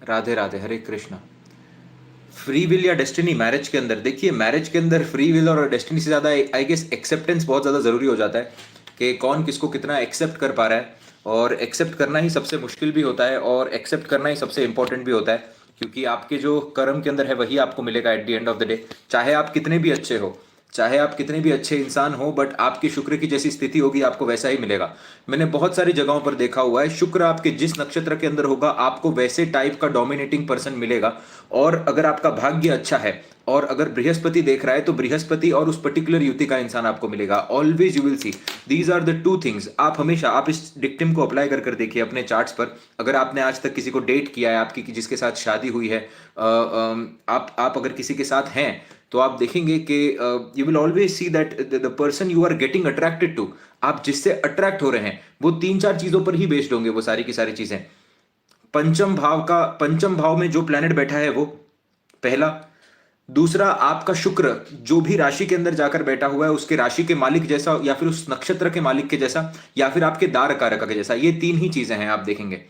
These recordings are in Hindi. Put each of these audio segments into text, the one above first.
राधे राधे, हरे कृष्णा। फ्री विल या डेस्टिनी मैरिज के अंदर, देखिए मैरिज के अंदर फ्री विल और डेस्टिनी से ज़्यादा आई गेस एक्सेप्टेंस बहुत ज़्यादा ज़रूरी हो जाता है कि कौन किसको कितना एक्सेप्ट कर पा रहा है। और एक्सेप्ट करना ही सबसे मुश्किल भी होता है और एक्सेप्ट करना ही सबसे इंपॉर्टेंट भी होता है, क्योंकि आपके जो कर्म के अंदर है वही आपको मिलेगा eight the end of the day. चाहे आप कितने भी अच्छे हो, चाहे आप कितने भी अच्छे इंसान हो, बट आपकी शुक्र की जैसी स्थिति होगी आपको वैसा ही मिलेगा। मैंने बहुत सारी जगहों पर देखा हुआ है, शुक्र आपके जिस नक्षत्र के अंदर होगा आपको वैसे टाइप का डोमिनेटिंग पर्सन मिलेगा। और अगर आपका भाग्य अच्छा है और अगर बृहस्पति देख रहा है तो बृहस्पति और उस पर्टिकुलर युति का इंसान आपको मिलेगा। Always you will see these are the two things. आप हमेशा आप इस डिक्टिम को अप्लाई कर कर देखिए अपने चार्ट्स पर। अगर आपने आज तक किसी को डेट किया है, आपकी जिसके साथ शादी हुई है, आप अगर किसी के साथ हैं, तो आप देखेंगे कि you will always see that the person you are getting attracted to, आप जिससे अट्रैक्ट हो रहे हैं, वो तीन चार चीजों पर ही बेस्ड होंगे वो सारी की सारी चीजें। पंचम भाव में जो प्लेनेट बैठा है वो पहला। दूसरा, आपका शुक्र जो भी राशि के अंदर जाकर बैठा हुआ है उसके राशि के मालिक जैसा, या फिर उस नक्षत्र के मालिक के जैसा, या फिर आपके दार कारक के जैसा। ये तीन ही चीजें हैं, आप देखेंगे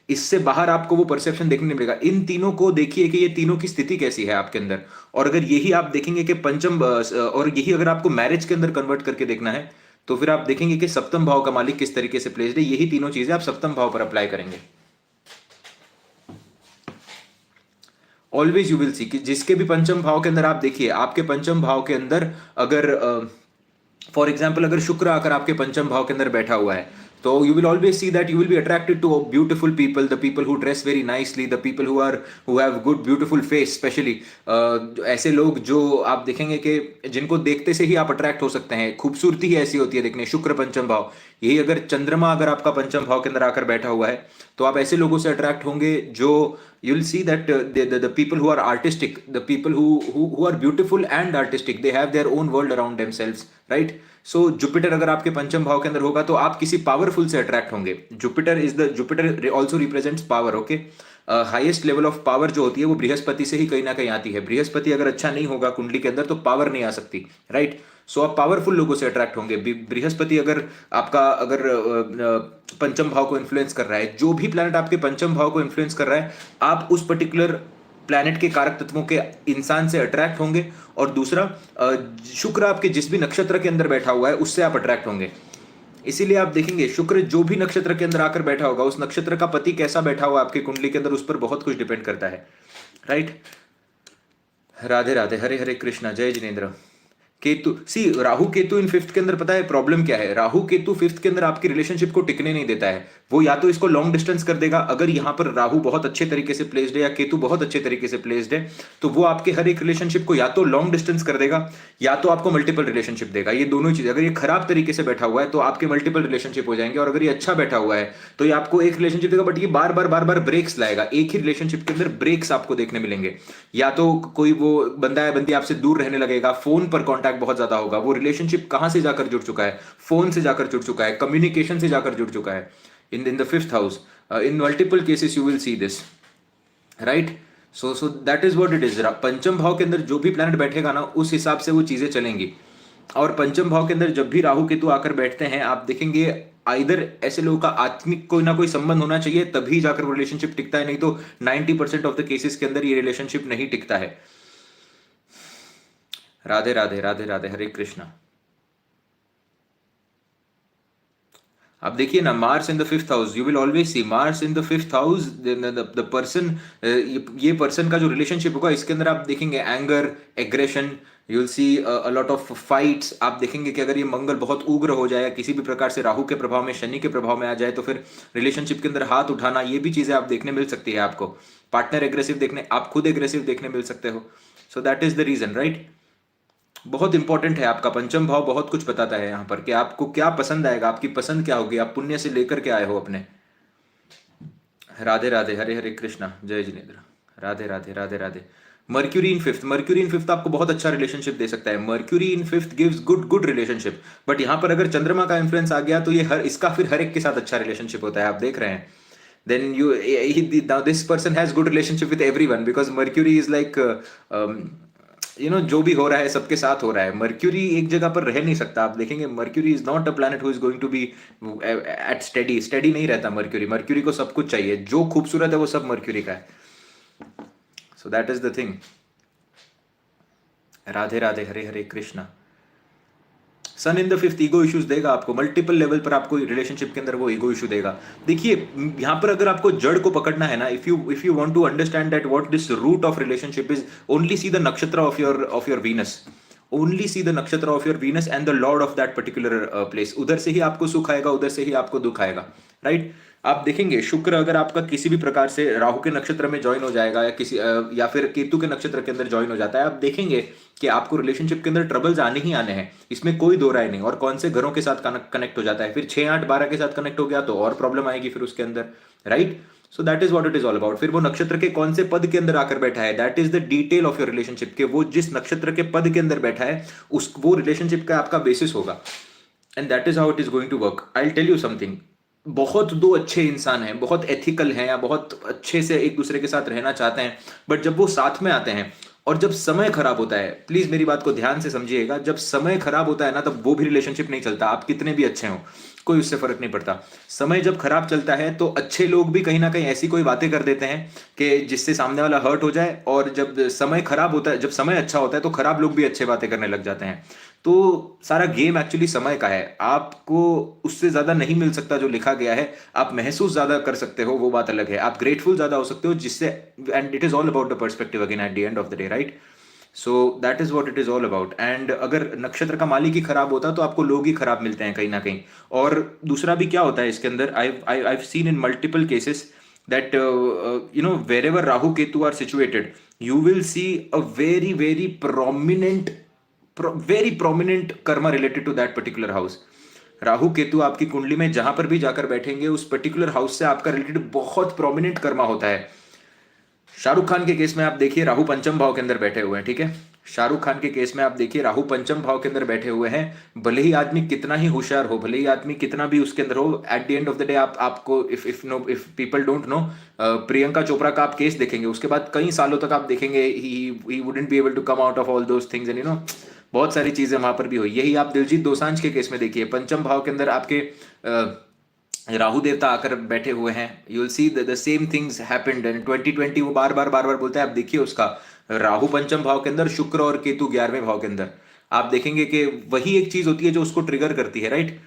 इससे बाहर आपको वो परसेप्शन देखने नहीं मिलेगा। इन तीनों को देखिए कि ये तीनों की स्थिति कैसी है आपके अंदर। और अगर यही आप देखेंगे कि और यही अगर आपको मैरिज के अंदर कन्वर्ट करके देखना है, तो फिर आप देखेंगे कि सप्तम भाव का मालिक किस तरीके से प्लेस्ड है। यही तीनों चीजें आप सप्तम भाव पर अप्लाई करेंगे। ऑलवेज यू विल सी कि जिसके भी पंचम भाव के अंदर आप देखिए, आपके पंचम भाव के अंदर अगर फॉर एग्जाम्पल अगर शुक्र आकर आपके पंचम भाव के अंदर बैठा हुआ है, तो you will always see that you will be attracted to beautiful people, the people who dress very nicely, the people who have good beautiful face. Specially ऐसे लोग जो आप देखेंगे कि जिनको देखते से ही आप अट्रैक्ट हो सकते हैं, खूबसूरती ही ऐसी होती है देखने। शुक्र पंचम भाव, यही अगर चंद्रमा अगर आपका पंचम भाव के अंदर आकर बैठा हुआ है, तो आप ऐसे लोगों से अट्रैक्ट होंगे जो you'll see that the people who are artistic, the people who are beautiful and artistic, they have their own world around themselves, right? So Jupiter अगर आपके पंचम भाव के अंदर होगा तो आप किसी पावरफुल से अट्रैक्ट होंगे। Jupiter also represents power, okay. Highest level of power जो होती है वो बृहस्पति से ही कहीं ना कहीं आती है। बृहस्पति अगर अच्छा नहीं होगा कुंडली के अंदर तो पावर नहीं आ सकती, राइट? सो आप पावरफुल लोगों से अट्रैक्ट होंगे। बृहस्पति अगर आपका अगर पंचम भाव को इन्फ्लुएंस कर रहा है, जो भी प्लैनेट आपके पंचम भाव को इन्फ्लुएंस कर रहा है, आप उस पर्टिकुलर प्लैनेट के कारक तत्वों के इंसान से अट्रैक्ट होंगे। और दूसरा, शुक्र आपके जिस भी नक्षत्र के अंदर बैठा हुआ है उससे आप अट्रैक्ट होंगे। इसीलिए आप देखेंगे शुक्र जो भी नक्षत्र के अंदर आकर बैठा होगा, उस नक्षत्र का पति कैसा बैठा हुआ आपकी कुंडली के अंदर, उस पर बहुत कुछ डिपेंड करता है, राइट? राधे राधे, हरे हरे कृष्णा, जय जिनेन्द्र। केतु, सी राहु केतु इन फिफ्थ के अंदर पता है प्रॉब्लम क्या है? राहु केतु फिफ्थ के अंदर आपकी रिलेशनशिप को टिकने नहीं देता है। वो या तो इसको लॉन्ग डिस्टेंस कर देगा, अगर यहां पर राहु बहुत अच्छे तरीके से प्लेस्ड है या केतु बहुत अच्छे तरीके से प्लेस्ड है, तो वो आपके हर एक रिलेशनशिप को या तो लॉन्ग डिस्टेंस कर देगा या तो आपको मल्टीपल रिलेशनशिप देगा। ये दोनों चीज, अगर ये खराब तरीके से बैठा हुआ है तो आपके मल्टीपल रिलेशनशिप हो जाएंगे, और अगर ये अच्छा बैठा हुआ है तो ये आपको एक रिलेशनशिप देगा, बट ये बार बार ब्रेक्स लाएगा। एक ही रिलेशनशिप के अंदर ब्रेक्स आपको देखने मिलेंगे। या तो कोई वो बंदा है बंदी आपसे दूर रहने लगेगा, फोन पर कॉन्टैक्ट बहुत ज्यादा होगा। वो रिलेशनशिप कहां से जाकर जुड़ चुका है? फोन से जाकर जुड़ चुका है, कम्युनिकेशन से जाकर जुड़ चुका है, इन the fifth house. In multiple cases you will see this, right? So that is what it is. पंचम भाव के अंदर जो भी प्लैनेट बैठेगा ना, उस हिसाब से वो चीजें चलेंगी। और पंचम भाव के अंदर जब भी राहु केतु आकर बैठते हैं, आप देखेंगे आइदर ऐसे लोगों का आत्मिक कोई ना कोई संबंध होना चाहिए, तभी जाकर वो रिलेशनशिप टिकता है, नहीं तो 90% ऑफ द केसेस के अंदर ये रिलेशनशिप नहीं टिकता है। राधे राधे, राधे राधे, हरे कृष्णा। आप देखिए ना, Mars in the fifth house, you will always C Mars in the fifth house, the person, ये पर्सन का जो रिलेशनशिप होगा इसके अंदर आप देखेंगे anger, aggression, you will C a lot of fights. आप देखेंगे कि अगर ये मंगल बहुत उग्र हो जाए, किसी भी प्रकार से राहु के प्रभाव में, शनि के प्रभाव में आ जाए, तो फिर रिलेशनशिप के अंदर हाथ उठाना, ये भी चीजें आप देखने मिल सकती है आपको। पार्टनर एग्रेसिव देखने, आप खुद एग्रेसिव देखने मिल सकते हो। So that is the reason, right? बहुत इंपॉर्टेंट है आपका पंचम भाव, बहुत कुछ बताता है यहाँ पर कि आपको क्या पसंद आएगा, आपकी पसंद क्या होगी, आप पुण्य से लेकर के आए हो अपने। राधे राधे, हरे हरे कृष्णा, जय Jinendra. Radhe Radhe, Radhe Radhe. Mercury in fifth, mercury in fifth आपको बहुत अच्छा रिलेशनशिप दे सकता है। Mercury in fifth gives good relationship. But यहाँ पर अगर चंद्रमा का इन्फ्लुएंस आ गया तो ये इसका फिर हर एक के साथ अच्छा रिलेशनशिप होता है, आप देख रहे हैं। then now this person has good relationship with everyone because Mercury is like जो भी हो रहा है सबके साथ हो रहा है। मर्क्यूरी एक जगह पर रह नहीं सकता, आप देखेंगे Mercury is not a planet who is going to be at steady नहीं रहता। मर्क्यूरी को सब कुछ चाहिए, जो खूबसूरत है वो सब मर्क्यूरी का है। So that is the thing. Radhe Radhe, Hare Hare Krishna. Sun in the fifth ego issues देगा आपको, मल्टीपल लेवल पर आपको रिलेशनशिप के अंदर वो ईगो इशू देगा। देखिए यहाँ पर अगर आपको जड़ को पकड़ना है ना, if you want to understand that what this root of relationship is, only see the nakshatra of your Venus, only see the nakshatra of your Venus and the lord of that particular place. उधर से ही आपको सुख आएगा, उधर से ही आपको दुख आएगा, राइट। आप देखेंगे शुक्र अगर आपका किसी भी प्रकार से राहु के नक्षत्र में ज्वाइन हो जाएगा, या किसी या फिर केतु के नक्षत्र के अंदर ज्वाइन हो जाता है, आप देखेंगे कि आपको रिलेशनशिप के अंदर ट्रबल्स आने ही आने हैं, इसमें कोई दो राय नहीं। और कौन से घरों के साथ कनेक्ट हो जाता है, फिर 6 8 12 के साथ कनेक्ट हो गया तो और प्रॉब्लम आएगी फिर उसके अंदर, right. So that is what it is all about. फिर वो नक्षत्र के कौन से पद के अंदर आकर बैठा है, that is the detail of your relationship, के वो जिस नक्षत्र के पद के अंदर बैठा है उस वो रिलेशनशिप का आपका बेसिस होगा, and that is how it is going to work. I will tell you something, बहुत दो अच्छे इंसान हैं, बहुत एथिकल हैं, या बहुत अच्छे से एक दूसरे के साथ रहना चाहते हैं, बट जब वो साथ में आते हैं और जब समय खराब होता है, प्लीज मेरी बात को ध्यान से समझिएगा, जब समय खराब होता है ना, तब वो भी रिलेशनशिप नहीं चलता। आप कितने भी अच्छे हो, कोई उससे फर्क नहीं पड़ता। समय जब खराब चलता है तो अच्छे लोग भी कहीं ना कहीं ऐसी कोई बातें कर देते हैं कि जिससे सामने वाला हर्ट हो जाए, और जब समय खराब होता है, जब समय अच्छा होता है तो खराब लोग भी अच्छे बातें करने लग जाते हैं। तो सारा गेम एक्चुअली समय का है, आपको उससे ज्यादा नहीं मिल सकता जो लिखा गया है, आप महसूस ज्यादा कर सकते हो, वो बात अलग है, आप ग्रेटफुल ज्यादा हो सकते हो, जिससे and it is all about the perspective again eight the end of the day, right. So that is what it is all about. And अगर नक्षत्र का मालिक ही खराब होता तो आपको लोग ही खराब मिलते हैं कहीं ना कहीं। और दूसरा भी क्या होता है इसके अंदर, I seen in multiple cases that wherever Rahu Ketu are situated, you will see a very prominent karma related to that particular house. Rahu Ketu आपकी कुंडली में जहां पर भी जाकर बैठेंगे, उस पर्टिकुलर हाउस से आपका रिलेटेड बहुत प्रोमिनेंट कर्मा होता है। शाहरुख खान के केस में आप देखिए राहु पंचम भाव के अंदर बैठे हुए हैं, ठीक है। शाहरुख खान के केस में आप देखिए राहु पंचम भाव के अंदर बैठे हुए हैं, भले ही आदमी कितना ही होशियार हो, भले ही आदमी कितना भी उसके अंदर हो, at the end of the day आपको if people don't know, Priyanka Chopra का आप केस देखेंगे, उसके बाद कई सालों तक आप देखेंगे he wouldn't be able to come out of all those things, and बहुत सारी चीजें वहां पर भी हुई। यही आप दिलजीत दोसांझ के केस में देखिए, पंचम भाव के अंदर आपके राहु देवता आकर बैठे हुए हैं, you will see the same things happened in 2020। वो बार बार बोलता है, आप देखिए उसका राहु पंचम भाव के अंदर, शुक्र और केतु 11वें भाव के अंदर, आप देखेंगे कि वही एक चीज होती है जो उसको ट्रिगर करती है, right.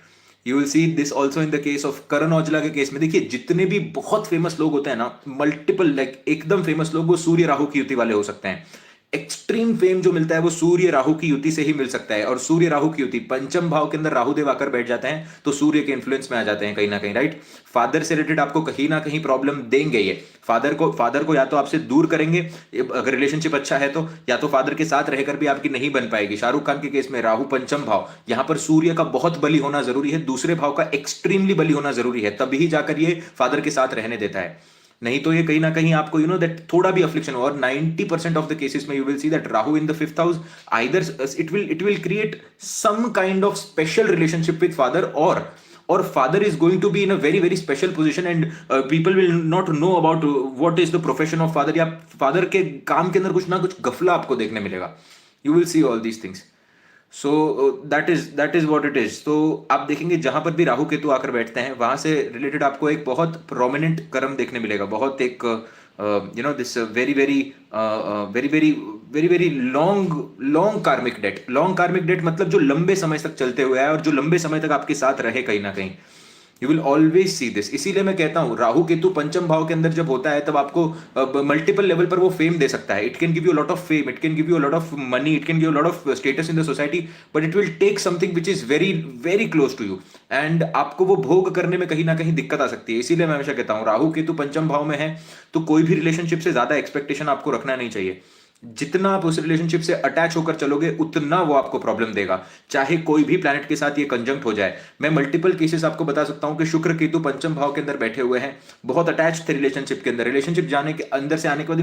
You will see this also in the case of Karan Aujla के केस में। देखिए जितने भी बहुत फेमस लोग होते हैं ना, मल्टीपल लाइक एकदम फेमस लोग, वो सूर्य राहु की युति वाले हो सकते हैं। एक्सट्रीम फेम जो मिलता है वो सूर्य राहु की युति से ही मिल सकता है, और सूर्य राहु की युति पंचम भाव के अंदर राहु देव आकर बैठ जाते हैं तो सूर्य के इन्फ्लुएंस में आ जाते हैं कहीं ना कहीं, राइट। फादर से रिलेटेड आपको कहीं ना कहीं प्रॉब्लम देंगे ये, फादर को या तो आपसे दूर करेंगे अगर रिलेशनशिप अच्छा है तो, या तो फादर के साथ रहकर भी आपकी नहीं बन पाएगी। शाहरुख खान के केस में राहु पंचम भाव, यहां पर सूर्य का बहुत बली होना जरूरी है, दूसरे भाव का एक्सट्रीमली बली होना जरूरी है, तभी जाकर ये फादर के साथ रहने देता है। नहीं तो ये कहीं ना कहीं आपको दैट थोड़ा भी अफ्लिक्शन हो, और 90% ऑफ द केसेस में you will see that Rahu in the 5th house either it will create some kind of special relationship with father, और father is going to be in a very special position, and people will not know about what is the profession of father, या फादर के काम के अंदर कुछ ना कुछ गफला आपको देखने मिलेगा। You will C all these things. So that is what it is. तो आप देखेंगे जहां पर भी राहु केतु आकर बैठते हैं, वहां से रिलेटेड आपको एक बहुत प्रोमिनेंट कर्म देखने मिलेगा, बहुत एक दिस वेरी लॉन्ग कार्मिक डेट। लॉन्ग कार्मिक डेट मतलब जो लंबे समय तक चलते हुए है, और जो लंबे समय तक आपके साथ रहे कहीं ना कहीं। You will always see this. इसीलिए मैं कहता हूं राहु केतु पंचम भाव के अंदर जब होता है, तब आपको मल्टीपल लेवल पर वो फेम दे सकता है। It can give you lot of fame, it can give you lot of money, it can give lot of status in the society, but it will take something which is very close to you, and आपको वो भोग करने में कहीं ना कहीं दिक्कत आ सकती है। इसीलिए मैं हमेशा कहता हूं राहु केतु पंचम भाव में है तो कोई भी रिलेशनशिप से ज्यादा एक्सपेक्टेशन आपको रखना नहीं चाहिए। जितना आप उस रिलेशनशिप से अटैच होकर चलोगे उतना वो आपको प्रॉब्लम देगा, चाहे कोई भी प्लैनेट के साथ ये कंजंक्ट हो जाए। मैं मल्टीपल केसेस आपको बता सकता हूं कि शुक्र केतु पंचम भाव के अंदर बैठे हुए हैं, बहुत अटैच थे रिलेशनशिप के अंदर, रिलेशनशिप जाने के अंदर से आने के बाद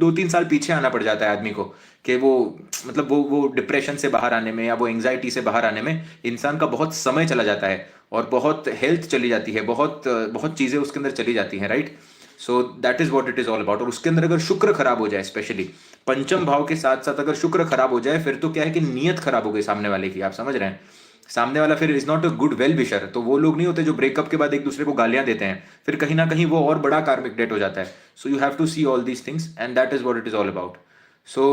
2-3 साल पीछे आना पड़ जाता है आदमी को, कि वो मतलब वो डिप्रेशन से बाहर आने में या वो एंग्जाइटी से बाहर आने में इंसान का बहुत समय चला जाता है, और बहुत हेल्थ चली जाती है, बहुत चीजें उसके अंदर चली जाती हैं, right. So that is what it is all about. और उसके अंदर अगर शुक्र खराब हो जाए, स्पेशली पंचम भाव के साथ साथ अगर शुक्र खराब हो जाए, फिर तो क्या है कि नीयत खराब हो गई सामने वाले की, आप समझ रहे हैं। सामने वाला फिर is not a good well wisher. तो वो लोग नहीं होते जो ब्रेकअप के बाद एक दूसरे को गालियां देते हैं, फिर कहीं ना कहीं वो और बड़ा कार्मिक डेट हो जाता है। So you have to see all these things and that is what it is all about. So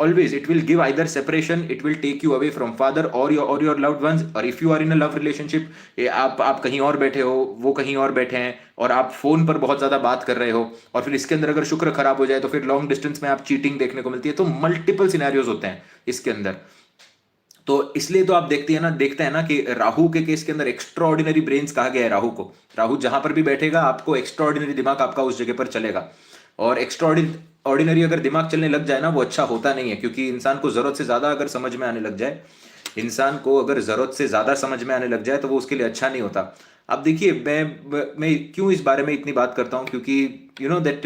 always it will give either separation, it will take you away from father or your loved ones, or if you are in a love relationship, आप कहीं और बैठे हो, वो कहीं और बैठे हैं, और आप फोन पर बहुत ज्यादा बात कर रहे हो, और फिर इसके अंदर अगर शुक्र खराब हो जाए तो फिर लॉन्ग डिस्टेंस में आप चीटिंग देखने को मिलती है। तो मल्टीपल सिनेरियोज होते हैं इसके अंदर। तो इसलिए तो आप देखते हैं ना कि राहु के केस के अंदर एक्स्ट्राऑर्डिनरी ब्रेन्स कहा गया है राहु को। राहु जहां पर भी बैठेगा आपको एक्स्ट्राऑर्डिनरी दिमाग आपका उस जगह पर चलेगा। और एक्स्ट्राऑर्डिनरी अगर दिमाग चलने लग जाए ना, वो अच्छा होता नहीं है, क्योंकि इंसान को जरूरत से ज्यादा अगर समझ में आने लग जाए, इंसान को अगर जरूरत से ज्यादा समझ में आने लग जाए तो वो उसके लिए अच्छा नहीं होता। अब देखिए, मैं क्यों इस बारे में इतनी बात करता हूं, क्योंकि you know that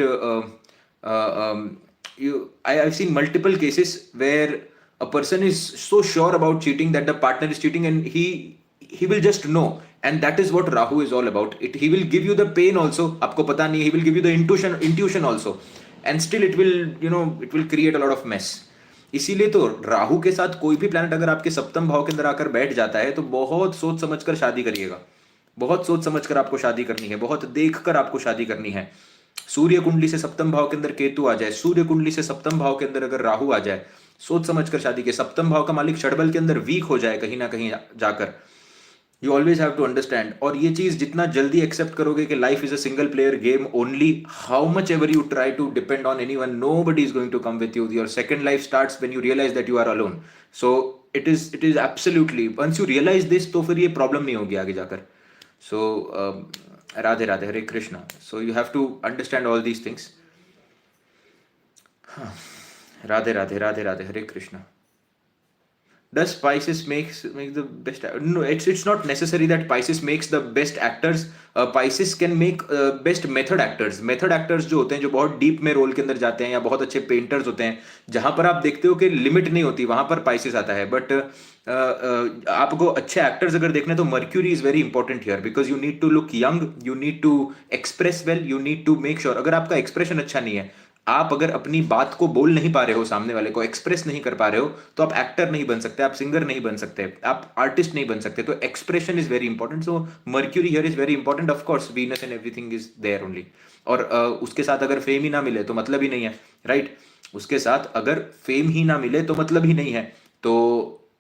I have seen multiple cases where a person is so sure about cheating that the partner is cheating, and he will just know, and that is what Rahu is all about. He will give you the pain also, आपको पता नहीं, he will give you the intuition also, and still it will, it will create a lot of mess. इसीलिए तो राहु के साथ कोई भी प्लैनेट अगर आपके सप्तम भाव के अंदर आकर बैठ जाता है तो बहुत सोच समझकर शादी करिएगा। बहुत सोच समझकर आपको शादी करनी है, बहुत देखकर आपको शादी करनी है। सूर्य कुंडली से सप्तम भाव के अंदर केतु आ जाए, सूर्य कुंडली से सप्तम भाव के अंदर अगर राहु आ जाए, सोच समझकर शादी के। सप्तम भाव का मालिक षडबल के अंदर वीक हो जाए कहीं ना कहीं जाकर, you always have to understand. और ये चीज जितना जल्दी एक्सेप्ट करोगे कि life is a single player game only, how much ever you try to depend on anyone, nobody is going to come with you. Your second life starts when you realise that you are alone. So it is absolutely, once you realise this, तो फिर ये प्रॉब्लम नहीं होगी आगे जाकर। So Radhe Radhe, Hare Krishna. So you have to understand all these things. Radhe Radhe, Radhe Radhe, Hare Krishna. Does Pisces make the best? No, it's not necessary that Pisces makes the best actors. Pisces can make best method actors. Method actors जो होते हैं, जो बहुत डीप में रोल के अंदर जाते हैं, या बहुत अच्छे पेंटर्स होते हैं, जहां पर आप देखते हो कि लिमिट नहीं होती, वहां पर Pisces आता है। बट आपको अच्छे एक्टर्स अगर देखने, तो Mercury is very important here, because you need to look young, you need to express well, you need to make sure. अगर आपका एक्सप्रेशन अच्छा नहीं है, आप अगर अपनी बात को बोल नहीं पा रहे हो, सामने वाले को एक्सप्रेस नहीं कर पा रहे हो, तो आप एक्टर नहीं बन सकते, आप सिंगर नहीं बन सकते, आप आर्टिस्ट नहीं बन सकते। तो expression is very important. So Mercury here is very important. Of course Venus and everything is there only. और उसके साथ अगर फेम ही ना मिले तो मतलब ही नहीं है, राइट? उसके साथ अगर फेम ही ना मिले तो मतलब ही नहीं है। तो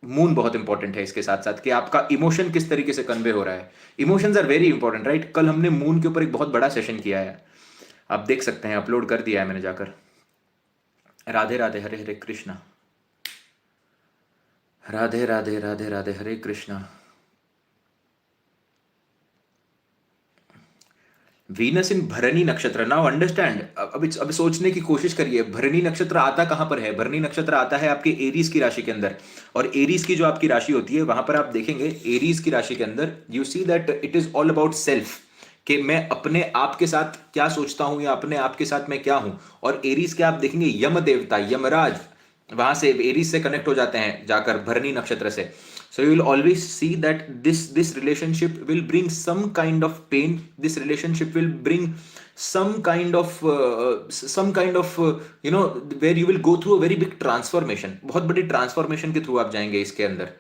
मून बहुत इंपॉर्टेंट है इसके साथ साथ, कि आपका इमोशन किस तरीके से कन्वे हो रहा है। Emotions are very important, right? कल हमने मून के ऊपर एक बहुत बड़ा सेशन किया है, आप देख सकते हैं, अपलोड कर दिया है मैंने जाकर। राधे राधे, हरे हरे कृष्णा। राधे राधे, राधे राधे, हरे कृष्णा। वीनस इन भरणी नक्षत्र। नाउ अंडरस्टैंड, अब सोचने की कोशिश करिए, भरणी नक्षत्र आता कहां पर है? भरणी नक्षत्र आता है आपके एरीज की राशि के अंदर। और एरीज की जो आपकी राशि होती है, वहां पर आप देखेंगे एरीज की राशि के अंदर, you see that it is all about self, कि मैं अपने आप के साथ क्या सोचता हूं, या अपने आप के साथ मैं क्या हूं। और एरीज के आप देखेंगे यम देवता, यमराज, वहां से एरीज से कनेक्ट हो जाते हैं जाकर भरणी नक्षत्र से। So you will always see that this relationship will bring some kind of pain. This relationship will bring some kind of where you will go through a very big transformation. बहुत बड़ी ट्रांसफॉर्मेशन के थ्रू आप जाएंगे इसके अंदर।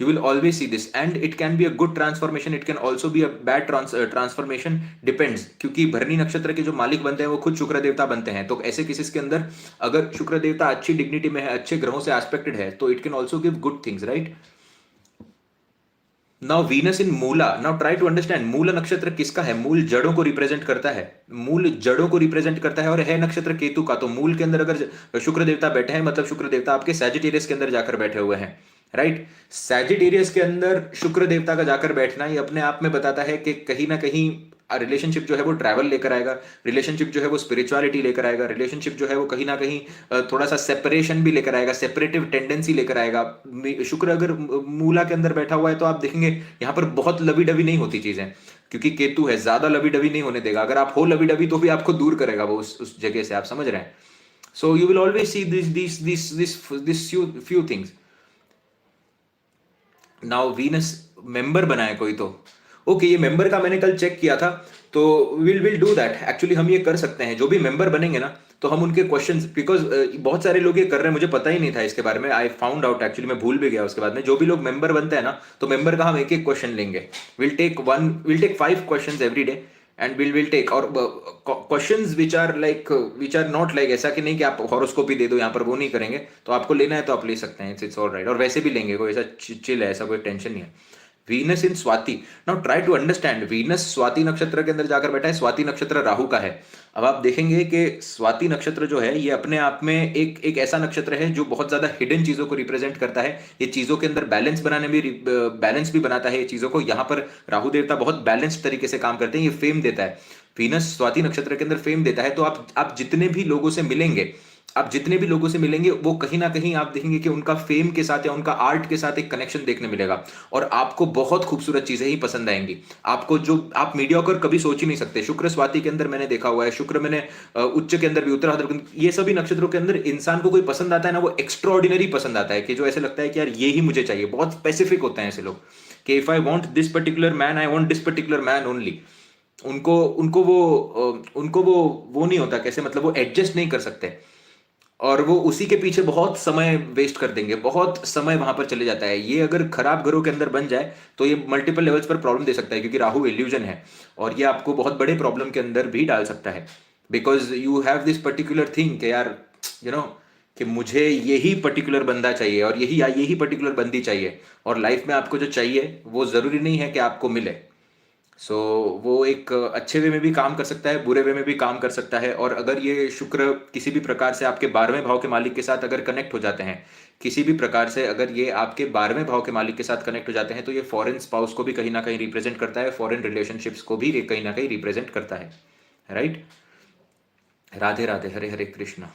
You will always see this, and it can be a good transformation. It can also be a bad transformation. Depends, क्योंकि भरणी नक्षत्र के जो मालिक बनते हैं वो खुद शुक्र देवता बनते हैं। तो ऐसे केसेस के अंदर अगर शुक्र देवता अच्छी डिग्निटी में है, अच्छे ग्रहों से एस्पेक्टेड है, तो it can also give good things, right? Now Venus in Moola. Now try to understand, Mool नक्षत्र किसका है? मूल जड़ों को रिप्रेजेंट करता है, मूल जड़ों को रिप्रेजेंट करता है, और है नक्षत्र केतु का। तो मूल के अंदर अगर शुक्र देवता बैठे हैं, मतलब शुक्र देवता आपके सैजिटेरियस के अंदर जाकर बैठे हुए हैं, राइट? सैजिटेरियस के अंदर शुक्र देवता का जाकर बैठना ये अपने आप में बताता है कि कहीं ना कहीं रिलेशनशिप जो है वो ट्रैवल लेकर आएगा, रिलेशनशिप जो है वो स्पिरिचुअलिटी लेकर आएगा, रिलेशनशिप जो है वो कहीं ना कहीं थोड़ा सा सेपरेशन भी लेकर आएगा, सेपरेटिव टेंडेंसी लेकर आएगा। शुक्र अगर मूला के अंदर बैठा हुआ है तो आप देखेंगे यहाँ पर बहुत लवी डवी नहीं होती चीजें, क्योंकि केतु है, ज्यादा लवी डवी नहीं होने देगा। अगर आप हो लवी डवी तो भी आपको दूर करेगा वो उस जगह से, आप समझ रहे हैं? So you will always see this few things. Now Venus member बनाए कोई तो ओके, ये मेंबर का मैंने कल चेक किया था, तो विल डू दैट। एक्चुअली हम ये कर सकते हैं, जो भी मेंबर बनेंगे ना, तो हम उनके क्वेश्चंस, बिकॉज बहुत सारे लोग ये कर रहे हैं, मुझे पता ही नहीं था इसके बारे में, आई फाउंड आउट एक्चुअली, मैं भूल भी गया उसके बाद में। जो भी लोग मेंबर बनते हैं ना, तो मेंबर का हम एक एक क्वेश्चन लेंगे। Will take 5 questions every day, and will take, और questions which are not like ऐसा कि नहीं कि आप हॉरोस्कोपी दे दो यहाँ पर, वो नहीं करेंगे। तो आपको लेना है तो आप ले सकते हैं, इट्स ऑल राइट। और वैसे भी लेंगे, कोई ऐसा चिल है, ऐसा कोई टेंशन नहीं है। Venus in Swati, now try to understand, Venus Swati नक्षत्र के अंदर जाकर बैठा है। स्वाति नक्षत्र राहु का है। अब आप देखेंगे कि स्वाति नक्षत्र जो है, ये अपने आप में एक ऐसा नक्षत्र है जो बहुत ज्यादा हिडन चीजों को रिप्रेजेंट करता है। ये चीजों के अंदर बैलेंस भी बनाता है ये चीजों को। यहाँ पर राहु देवता बहुत बैलेंस्ड तरीके से काम करते हैं, ये फेम देता है। वीनस स्वाति नक्षत्र के अंदर फेम देता है। तो आप जितने भी लोगों से मिलेंगे, आप जितने भी लोगों से मिलेंगे, वो कहीं ना कहीं आप देखेंगे कि उनका फेम के साथ या उनका आर्ट के साथ एक कनेक्शन देखने मिलेगा, और आपको बहुत खूबसूरत चीजें ही पसंद आएंगी। आपको जो आप मीडियोकर कभी सोच ही नहीं सकते। शुक्र स्वाति के अंदर मैंने देखा हुआ है, शुक्र मैंने उच्च के अंदर भी, उत्तराधार के अंदर, ये सभी नक्षत्रों के अंदर इंसान को कोई पसंद आता है ना, वो एक्स्ट्रॉर्डिनरी पसंद आता है, कि जो ऐसे लगता है कि यार ये ही मुझे चाहिए। बहुत स्पेसिफिक होते हैं ऐसे लोग, कि if I want this particular man, I want this particular man only. उनको उनको वो नहीं होता, कैसे मतलब वो एडजस्ट नहीं कर सकते, और वो उसी के पीछे बहुत समय वेस्ट कर देंगे, बहुत समय वहां पर चले जाता है। ये अगर खराब घरों के अंदर बन जाए तो ये मल्टीपल लेवल्स पर प्रॉब्लम दे सकता है, क्योंकि राहु इल्यूजन है, और ये आपको बहुत बड़े प्रॉब्लम के अंदर भी डाल सकता है। Because you have this particular thing कि यार, यू नो, कि मुझे यही पर्टिकुलर बंदा चाहिए, और यही पर्टिकुलर बंदी चाहिए, और लाइफ में आपको जो चाहिए वो जरूरी नहीं है कि आपको मिले। सो वो एक अच्छे वे में भी काम कर सकता है, बुरे वे में भी काम कर सकता है। और अगर ये शुक्र किसी भी प्रकार से आपके 12वें भाव के मालिक के साथ अगर कनेक्ट हो जाते हैं, किसी भी प्रकार से अगर ये आपके 12वें भाव के मालिक के साथ कनेक्ट हो जाते हैं, तो ये फॉरेन स्पाउस को भी कहीं ना कहीं रिप्रेजेंट करता है, फॉरेन रिलेशनशिप्स को भी कहीं ना कहीं रिप्रेजेंट करता है। राइट। राधे राधे, हरे हरे कृष्णा।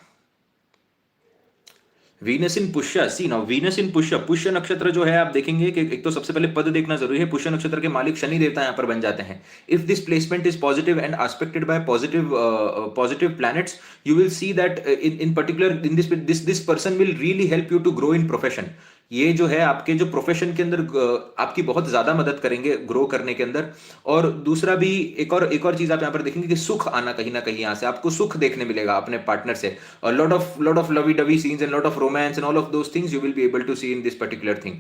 वीनस इन पुष्य, सी नाउ, वीनस इन पुष्य, पुष्य नक्षत्र जो है, आप देखेंगे कि एक तो सबसे पहले पद देखना जरूरी है। पुष्य नक्षत्र के मालिक शनि देवता यहां पर बन जाते हैं। If this placement is positive and aspected by positive planets, you will see that in particular in this person will really help you to grow in profession. ये जो है आपके जो प्रोफेशन के अंदर आपकी बहुत ज्यादा मदद करेंगे ग्रो करने के अंदर। और दूसरा भी, एक और चीज आप यहाँ पर देखेंगे कि सुख आना, कहीं ना कहीं यहाँ से आपको सुख देखने मिलेगा अपने पार्टनर से। और lot of lovey dovey scenes and lot of romance and all of those things you will be able to see in this particular thing.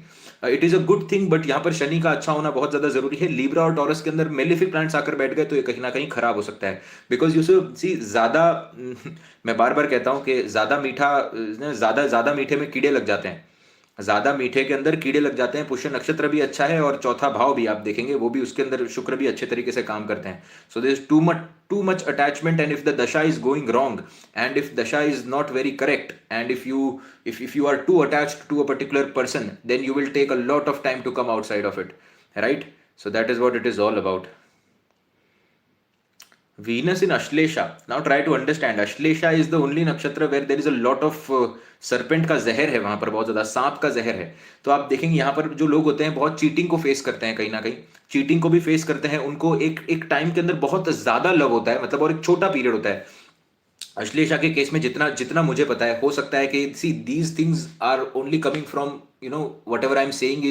It is a good thing, but यहाँ पर शनि का अच्छा होना बहुत ज्यादा जरूरी है। लिब्रा और टॉरस के अंदर मेलेफिक प्लैनेट्स आकर बैठ गए तो ये कहीं ना कहीं खराब हो सकता है। बिकॉज यू सी ज्यादा मैं बार बार कहता हूं कि ज्यादा मीठा, ज्यादा ज्यादा मीठे में कीड़े लग जाते हैं, ज्यादा मीठे के अंदर कीड़े लग जाते हैं। पुष्य नक्षत्र भी अच्छा है, और चौथा भाव भी आप देखेंगे वो भी, उसके अंदर शुक्र भी अच्छे तरीके से काम करते हैं। So there is too much attachment, and if the dasha is going wrong, and if dasha is not very correct, and if you are too attached to a particular person, then you will take a lot of time to come outside of it. Right. So that is what it is all about. Venus in Ashlesha. Now try to understand. Ashlesha is the only नक्षत्र where there is a lot of serpent का जहर है, वहां पर बहुत ज्यादा सांप का जहर है। तो आप देखेंगे यहाँ पर जो लोग होते हैं बहुत चीटिंग को फेस करते हैं, कहीं ना कहीं चीटिंग को भी फेस करते हैं। उनको एक एक टाइम के अंदर बहुत ज्यादा लव होता है, मतलब, और एक छोटा पीरियड होता है। अश्लेषा के केस में जितना जितना मुझे पता है, हो सकता है कि see these things are only coming from, whatever I am saying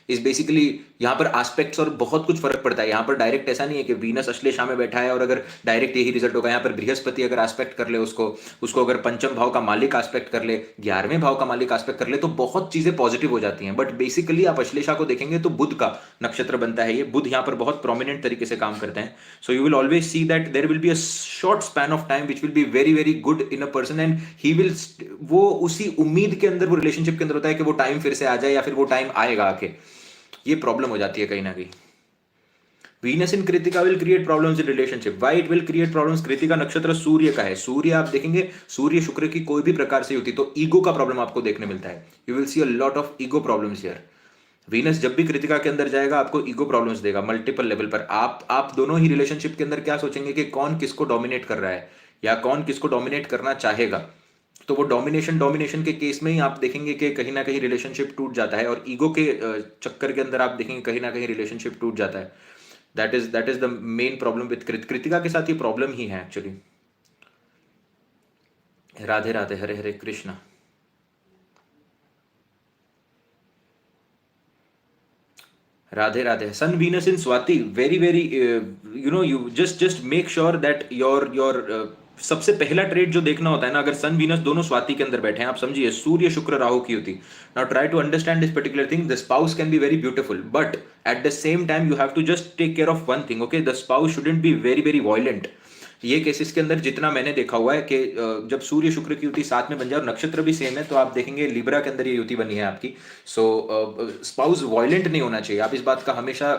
is basically, यहाँ पर एस्पेक्ट्स और बहुत कुछ फर्क पड़ता है। यहाँ पर डायरेक्ट ऐसा नहीं है कि वीनस अश्लेषा में बैठा है और अगर डायरेक्ट यही रिजल्ट होगा। यहाँ पर बृहस्पति अगर एस्पेक्ट कर ले उसको उसको अगर पंचम भाव का मालिक एस्पेक्ट कर ले, 11वें भाव का मालिक एस्पेक्ट कर ले, तो बहुत चीजें पॉजिटिव हो जाती हैं। बट बेसिकली आप अश्लेषा को देखेंगे तो बुध का नक्षत्र बनता है ये। बुध यहाँ पर बहुत प्रोमिनेंट तरीके से काम करते हैं। So you will always see that there will be a short span of time which will be very very good in a person, and he will, वो उसी उम्मीद के अंदर, वो रिलेशनशिप के अंदर होता है कि वो टाइम फिर से आ जाए, या फिर वो टाइम आएगा आके। ये प्रॉब्लम हो जाती है कहीं ना कहीं। Venus in Kritika will create problems in relationship. Why it will create problems? Kritika नक्षत्र सूर्य का है। सूर्य आप देखेंगे, सूर्य शुक्र की कोई भी प्रकार से होती तो ईगो का प्रॉब्लम आपको देखने मिलता है। You will C a lot of ego problems here. Venus जब भी कृतिका के अंदर जाएगा आपको ईगो प्रॉब्लम्स देगा मल्टीपल लेवल पर। आप दोनों ही रिलेशनशिप के अंदर क्या सोचेंगे कि कौन किसको डोमिनेट कर रहा है, या कौन किसको डोमिनेट करना चाहेगा। तो वो डोमिनेशन के केस में ही आप देखेंगे कि कहीं ना कहीं रिलेशनशिप टूट जाता है, और ईगो के चक्कर के अंदर आप देखेंगे कहीं ना कहीं रिलेशनशिप टूट जाता है। That is the main problem with Krittika के साथ। ये प्रॉब्लम ही है actually. Radhe Radhe, Hare Hare Krishna. Radhe Radhe. Sun Venus in Swati, very very, you know, you just make sure that your सबसे पहला ट्रेड जो देखना होता है ना, अगर सन वीनस दोनों स्वाति के अंदर बैठे हैं, आप समझिए सूर्य शुक्र राहु की होती। Now try to understand this particular thing. The spouse can be very beautiful, but at the same time you have to just take care of one thing, okay? The spouse shouldn't be very very violent. ये केसेस के अंदर जितना मैंने देखा हुआ है कि जब सूर्य शुक्र की युति साथ में बन जाए और नक्षत्र भी सेम है, तो आप देखेंगे लिब्रा के अंदर ये युति बनी है आपकी। सो स्पाउस वॉयलेंट नहीं होना चाहिए, आप इस बात का हमेशा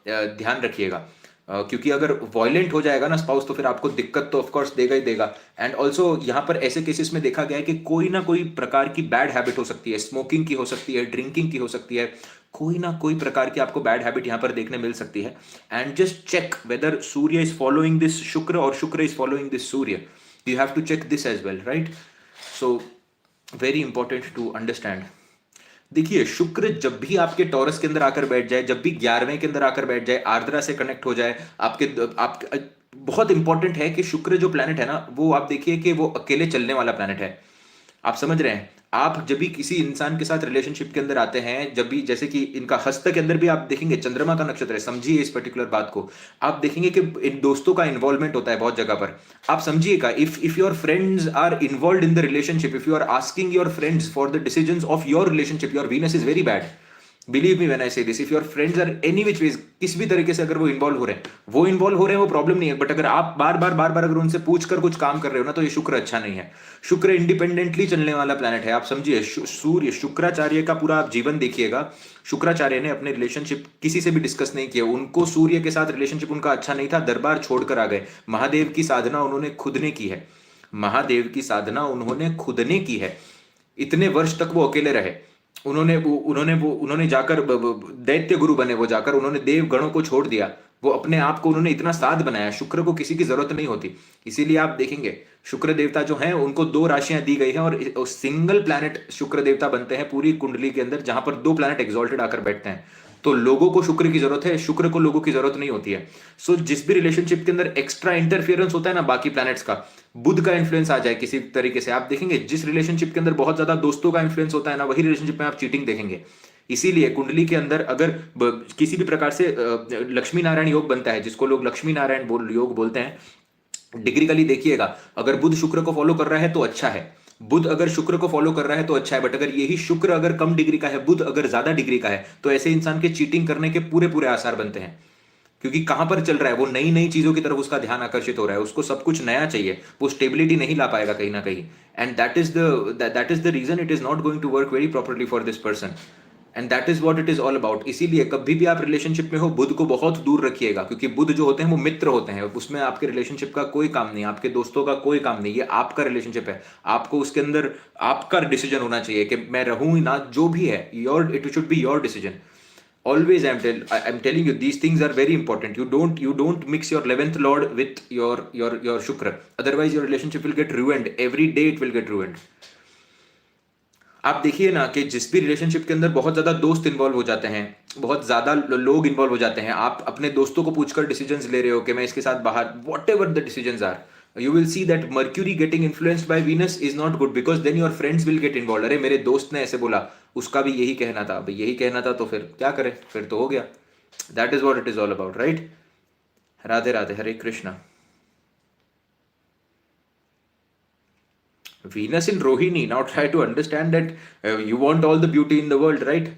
ध्यान रखिएगा। क्योंकि अगर वॉयलेंट हो जाएगा ना स्पाउस, तो फिर आपको दिक्कत तो ऑफकोर्स देगा ही देगा। एंड ऑल्सो यहाँ पर ऐसे केसेस में देखा गया है कि कोई ना कोई प्रकार की बैड हैबिट हो सकती है, स्मोकिंग की हो सकती है, ड्रिंकिंग की हो सकती है, कोई ना कोई प्रकार की आपको बैड हैबिट यहाँ पर देखने मिल सकती है। And just check whether Surya is following this Shukra और Shukra is following this Surya. You have to check this as well, right? So very important to understand. देखिए, शुक्र जब भी आपके टॉरस के अंदर आकर बैठ जाए, जब भी 11वें के अंदर आकर बैठ जाए, आर्द्रा से कनेक्ट हो जाए आपके बहुत इंपॉर्टेंट है कि शुक्र जो प्लैनेट है ना, वो आप देखिए कि वो अकेले चलने वाला प्लैनेट है। आप समझ रहे हैं? आप जब भी किसी इंसान के साथ रिलेशनशिप के अंदर आते हैं, जब भी जैसे कि इनका हस्त के अंदर भी आप देखेंगे चंद्रमा का नक्षत्र है, समझिए इस पर्टिकुलर बात को। आप देखेंगे कि इन दोस्तों का इन्वॉल्वमेंट होता है बहुत जगह पर। आप समझिएगा, if your friends are involved in the relationship, if you are asking your friends for the decisions of your relationship, your Venus is very bad. Believe me when I say this, if your friends are any which ways, किस भी तरीके से अगर वो इन्वॉल्व हो रहे हैं, वो प्रॉब्लम नहीं है। बट अगर आप बार बार अगर उनसे पूछ कर कुछ काम कर रहे हो ना, तो ये शुक्र अच्छा नहीं है। शुक्र इंडिपेंडेंटली चलने वाला प्लैनेट है, आप समझिए। सूर्य शुक्राचार्य का पूरा आप जीवन देखिएगा, शुक्राचार्य ने अपने रिलेशनशिप किसी से भी डिस्कस नहीं किया। उनको सूर्य के साथ रिलेशनशिप उनका अच्छा नहीं था, दरबार छोड़कर आ गए। महादेव की साधना उन्होंने खुद ने की है, महादेव की साधना उन्होंने खुद ने की है। इतने वर्ष तक वो अकेले रहे। उन्होंने जाकर दैत्य गुरु बने, वो जाकर उन्होंने देव गणों को छोड़ दिया, वो अपने आप को उन्होंने इतना साध बनाया। शुक्र को किसी की जरूरत नहीं होती। इसीलिए आप देखेंगे शुक्र देवता जो हैं उनको 2 राशियां दी गई हैं, और सिंगल प्लैनेट शुक्र देवता बनते हैं पूरी कुंडली के अंदर, जहां पर 2 प्लैनेट एग्जॉल्टेड आकर बैठते हैं। तो लोगों को शुक्र की जरूरत है, शुक्र को लोगों की जरूरत नहीं होती है। सो जिस भी रिलेशनशिप के अंदर एक्स्ट्रा इंटरफियरेंस होता है ना बाकी प्लैनेट्स का, बुध का इन्फ्लुएंस आ जाए किसी तरीके से, आप देखेंगे जिस रिलेशनशिप के अंदर बहुत ज्यादा दोस्तों का इन्फ्लुएंस होता है ना, वही रिलेशनशिप में आप चीटिंग देखेंगे। इसीलिए कुंडली के अंदर अगर किसी भी प्रकार से लक्ष्मी नारायण योग बनता है, जिसको लोग लक्ष्मी नारायण योग बोलते हैं, डिग्रिकली देखिएगा, अगर बुध शुक्र को फॉलो कर रहा है तो अच्छा है। बुध अगर शुक्र को फॉलो कर रहा है तो अच्छा है। बट अगर यही शुक्र अगर कम डिग्री का है, बुध अगर ज्यादा डिग्री का है, तो ऐसे इंसान के चीटिंग करने के पूरे पूरे आसार बनते हैं। क्योंकि कहां पर चल रहा है, वो नई नई चीजों की तरफ उसका ध्यान आकर्षित हो रहा है, उसको सब कुछ नया चाहिए, वो स्टेबिलिटी नहीं ला पाएगा कहीं ना कहीं। And that is the reason it is not going to work very properly for this person. And that is what it is all about. इसीलिए कभी भी आप रिलेशनशिप में हो, बुध को बहुत दूर रखिएगा, क्योंकि बुध जो होते हैं वो मित्र होते हैं, उसमें आपके रिलेशनशिप का कोई काम नहीं, आपके दोस्तों का कोई काम नहीं। ये आपका रिलेशनशिप है, आपको उसके अंदर आपका डिसीजन होना चाहिए कि मैं रहूं ना, जो भी है your, it should be your decision. Always I'm telling you, these things are very important. You don't mix your 11th lord with your shukra, otherwise your relationship will get ruined. Every day it will get ruined. आप देखिए ना कि जिस भी रिलेशनशिप के अंदर बहुत ज्यादा दोस्त इन्वॉल्व हो जाते हैं, बहुत ज्यादा लोग इन्वॉल्व हो जाते हैं, आप अपने दोस्तों को पूछकर डिसीजंस ले रहे हो कि मैं इसके साथ बाहर, whatever the decisions are, you will see that Mercury getting influenced by Venus is not good, because then your friends will get involved. अरे मेरे दोस्त ने ऐसे बोला, उसका भी यही कहना था, भाई यही कहना था, तो फिर क्या करें, फिर तो हो गया। That is what it is all about, right? Radhe Radhe, Hare Krishna. Venus in Rohini, now try to understand that you want all the beauty in the world, right?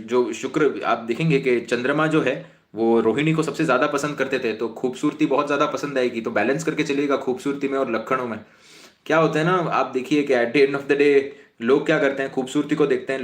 जो शुक्र, आप देखेंगे कि चंद्रमा जो है वो रोहिणी को सबसे ज्यादा पसंद करते थे, तो खूबसूरती बहुत ज्यादा पसंद आएगी, तो बैलेंस करके चलिएगा खूबसूरती में और लक्षणों में। क्या होता है ना, आप देखिए कि eight the end of the day लोग क्या करते हैं, खूबसूरती को देखते हैं,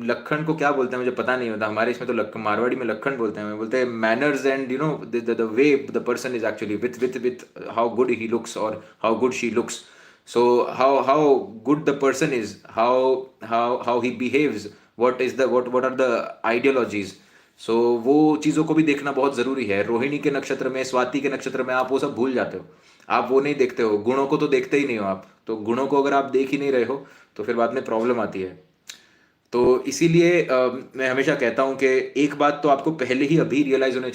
लक्षण को क्या बोलते हैं मुझे पता नहीं होता, हमारे इसमें तो मारवाड़ी में लक्षण बोलते हैं, बोलते हैं manners and you know the way the person is actually with how good he looks और how good she looks. So how good the person is, how he behaves, what are the ideologies. So वो चीज़ों को भी देखना बहुत ज़रूरी है। रोहिणी के नक्षत्र में, स्वाति के नक्षत्र में आप वो सब भूल जाते हो, आप वो नहीं देखते हो, गुणों को तो देखते ही नहीं हो आप। तो गुणों को अगर आप देख ही नहीं रहे हो तो फिर बाद में प्रॉब्लम आती है। तो इसीलिए मैं हमेशा कहता हूँ कि एक बात तो आपको पहले ही अभी रियलाइज होनी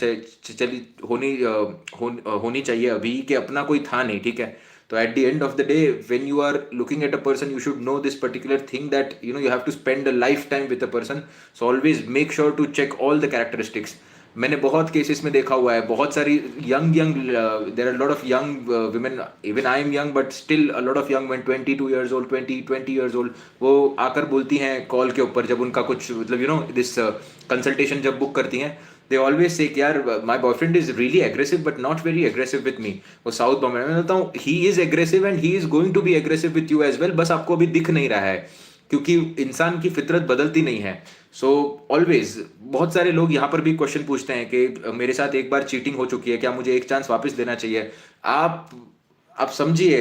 चाहिए अभी कि अपना कोई था नहीं, ठीक है? तो at the end of the day when you are looking at a person you should know this particular thing that you have to spend a lifetime with a person. So always make sure to check all the characteristics. मैंने बहुत केसेस में देखा हुआ है, बहुत सारी young young there are lot of young women, even I am young but still a lot of young man 22 years old, 20 years old, वो आकर बोलती हैं कॉल के ऊपर जब उनका कुछ मतलब दिस कंसल्टेशन जब बुक करती हैं, दे ऑलवेज से कि यार my boyfriend is really aggressive but not very aggressive with me. वो साउथ बॉम्बे में बोलता हूँ he is aggressive and he is going to be aggressive with you as well, बस आपको अभी दिख नहीं रहा है क्योंकि इंसान की फितरत बदलती नहीं है. सो ऑलवेज बहुत सारे लोग यहाँ पर भी क्वेश्चन पूछते हैं कि मेरे साथ एक बार चीटिंग हो चुकी है, क्या मुझे एक चांस वापस देना चाहिए. आप समझिए,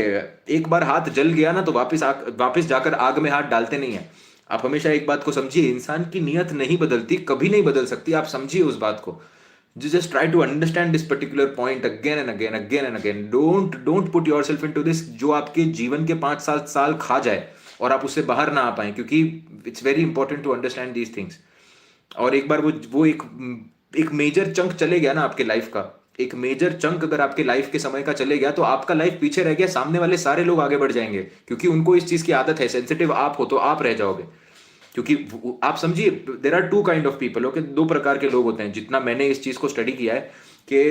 एक बार हाथ जल गया ना तो वापस जाकर आग में हाथ डालते नहीं है. आप हमेशा एक बात को समझिए, इंसान की नीयत नहीं बदलती, कभी नहीं बदल सकती. आप समझिए उस बात को. Just try to understand this particular point again and again, again and again. Don't put yourself into this जो आपके जीवन के 5-7 साल खा जाए और आप उससे बाहर ना आ पाए, क्योंकि it's very important to understand these things. और एक बार वो एक मेजर चंक चले गया ना आपके लाइफ का, एक मेजर चंक अगर आपके लाइफ के समय का चले गया तो आपका लाइफ पीछे रह गया, सामने वाले सारे लोग आगे बढ़ जाएंगे क्योंकि उनको इस चीज की आदत है. सेंसिटिव आप हो तो आप रह जाओगे, क्योंकि आप समझिए there are two kind of people. Okay, दो प्रकार के लोग होते हैं. जितना मैंने इस चीज को स्टडी किया है कि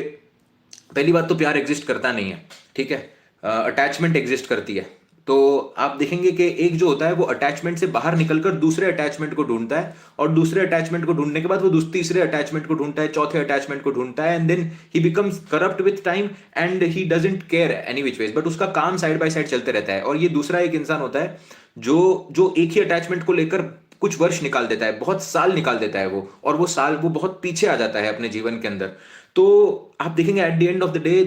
पहली बात तो प्यार एग्जिस्ट करता नहीं है, ठीक है, अटैचमेंट एग्जिस्ट करती है. तो आप देखेंगे कि एक जो होता है वो अटैचमेंट से बाहर निकलकर दूसरे अटैचमेंट को ढूंढता है, और दूसरे अटैचमेंट को ढूंढने के बाद वो तीसरे अटैचमेंट को ढूंढता है, चौथे अटैचमेंट को ढूंढता है, and then he becomes corrupt with time and he doesn't care any which ways, but उसका काम साइड बाय साइड चलते रहता है. और ये दूसरा एक इंसान होता है जो एक ही अटैचमेंट को लेकर कुछ वर्ष निकाल देता है, बहुत साल निकाल देता है वो, और वो बहुत पीछे आ जाता है अपने जीवन के अंदर. तो आप देखेंगे eight the end of the day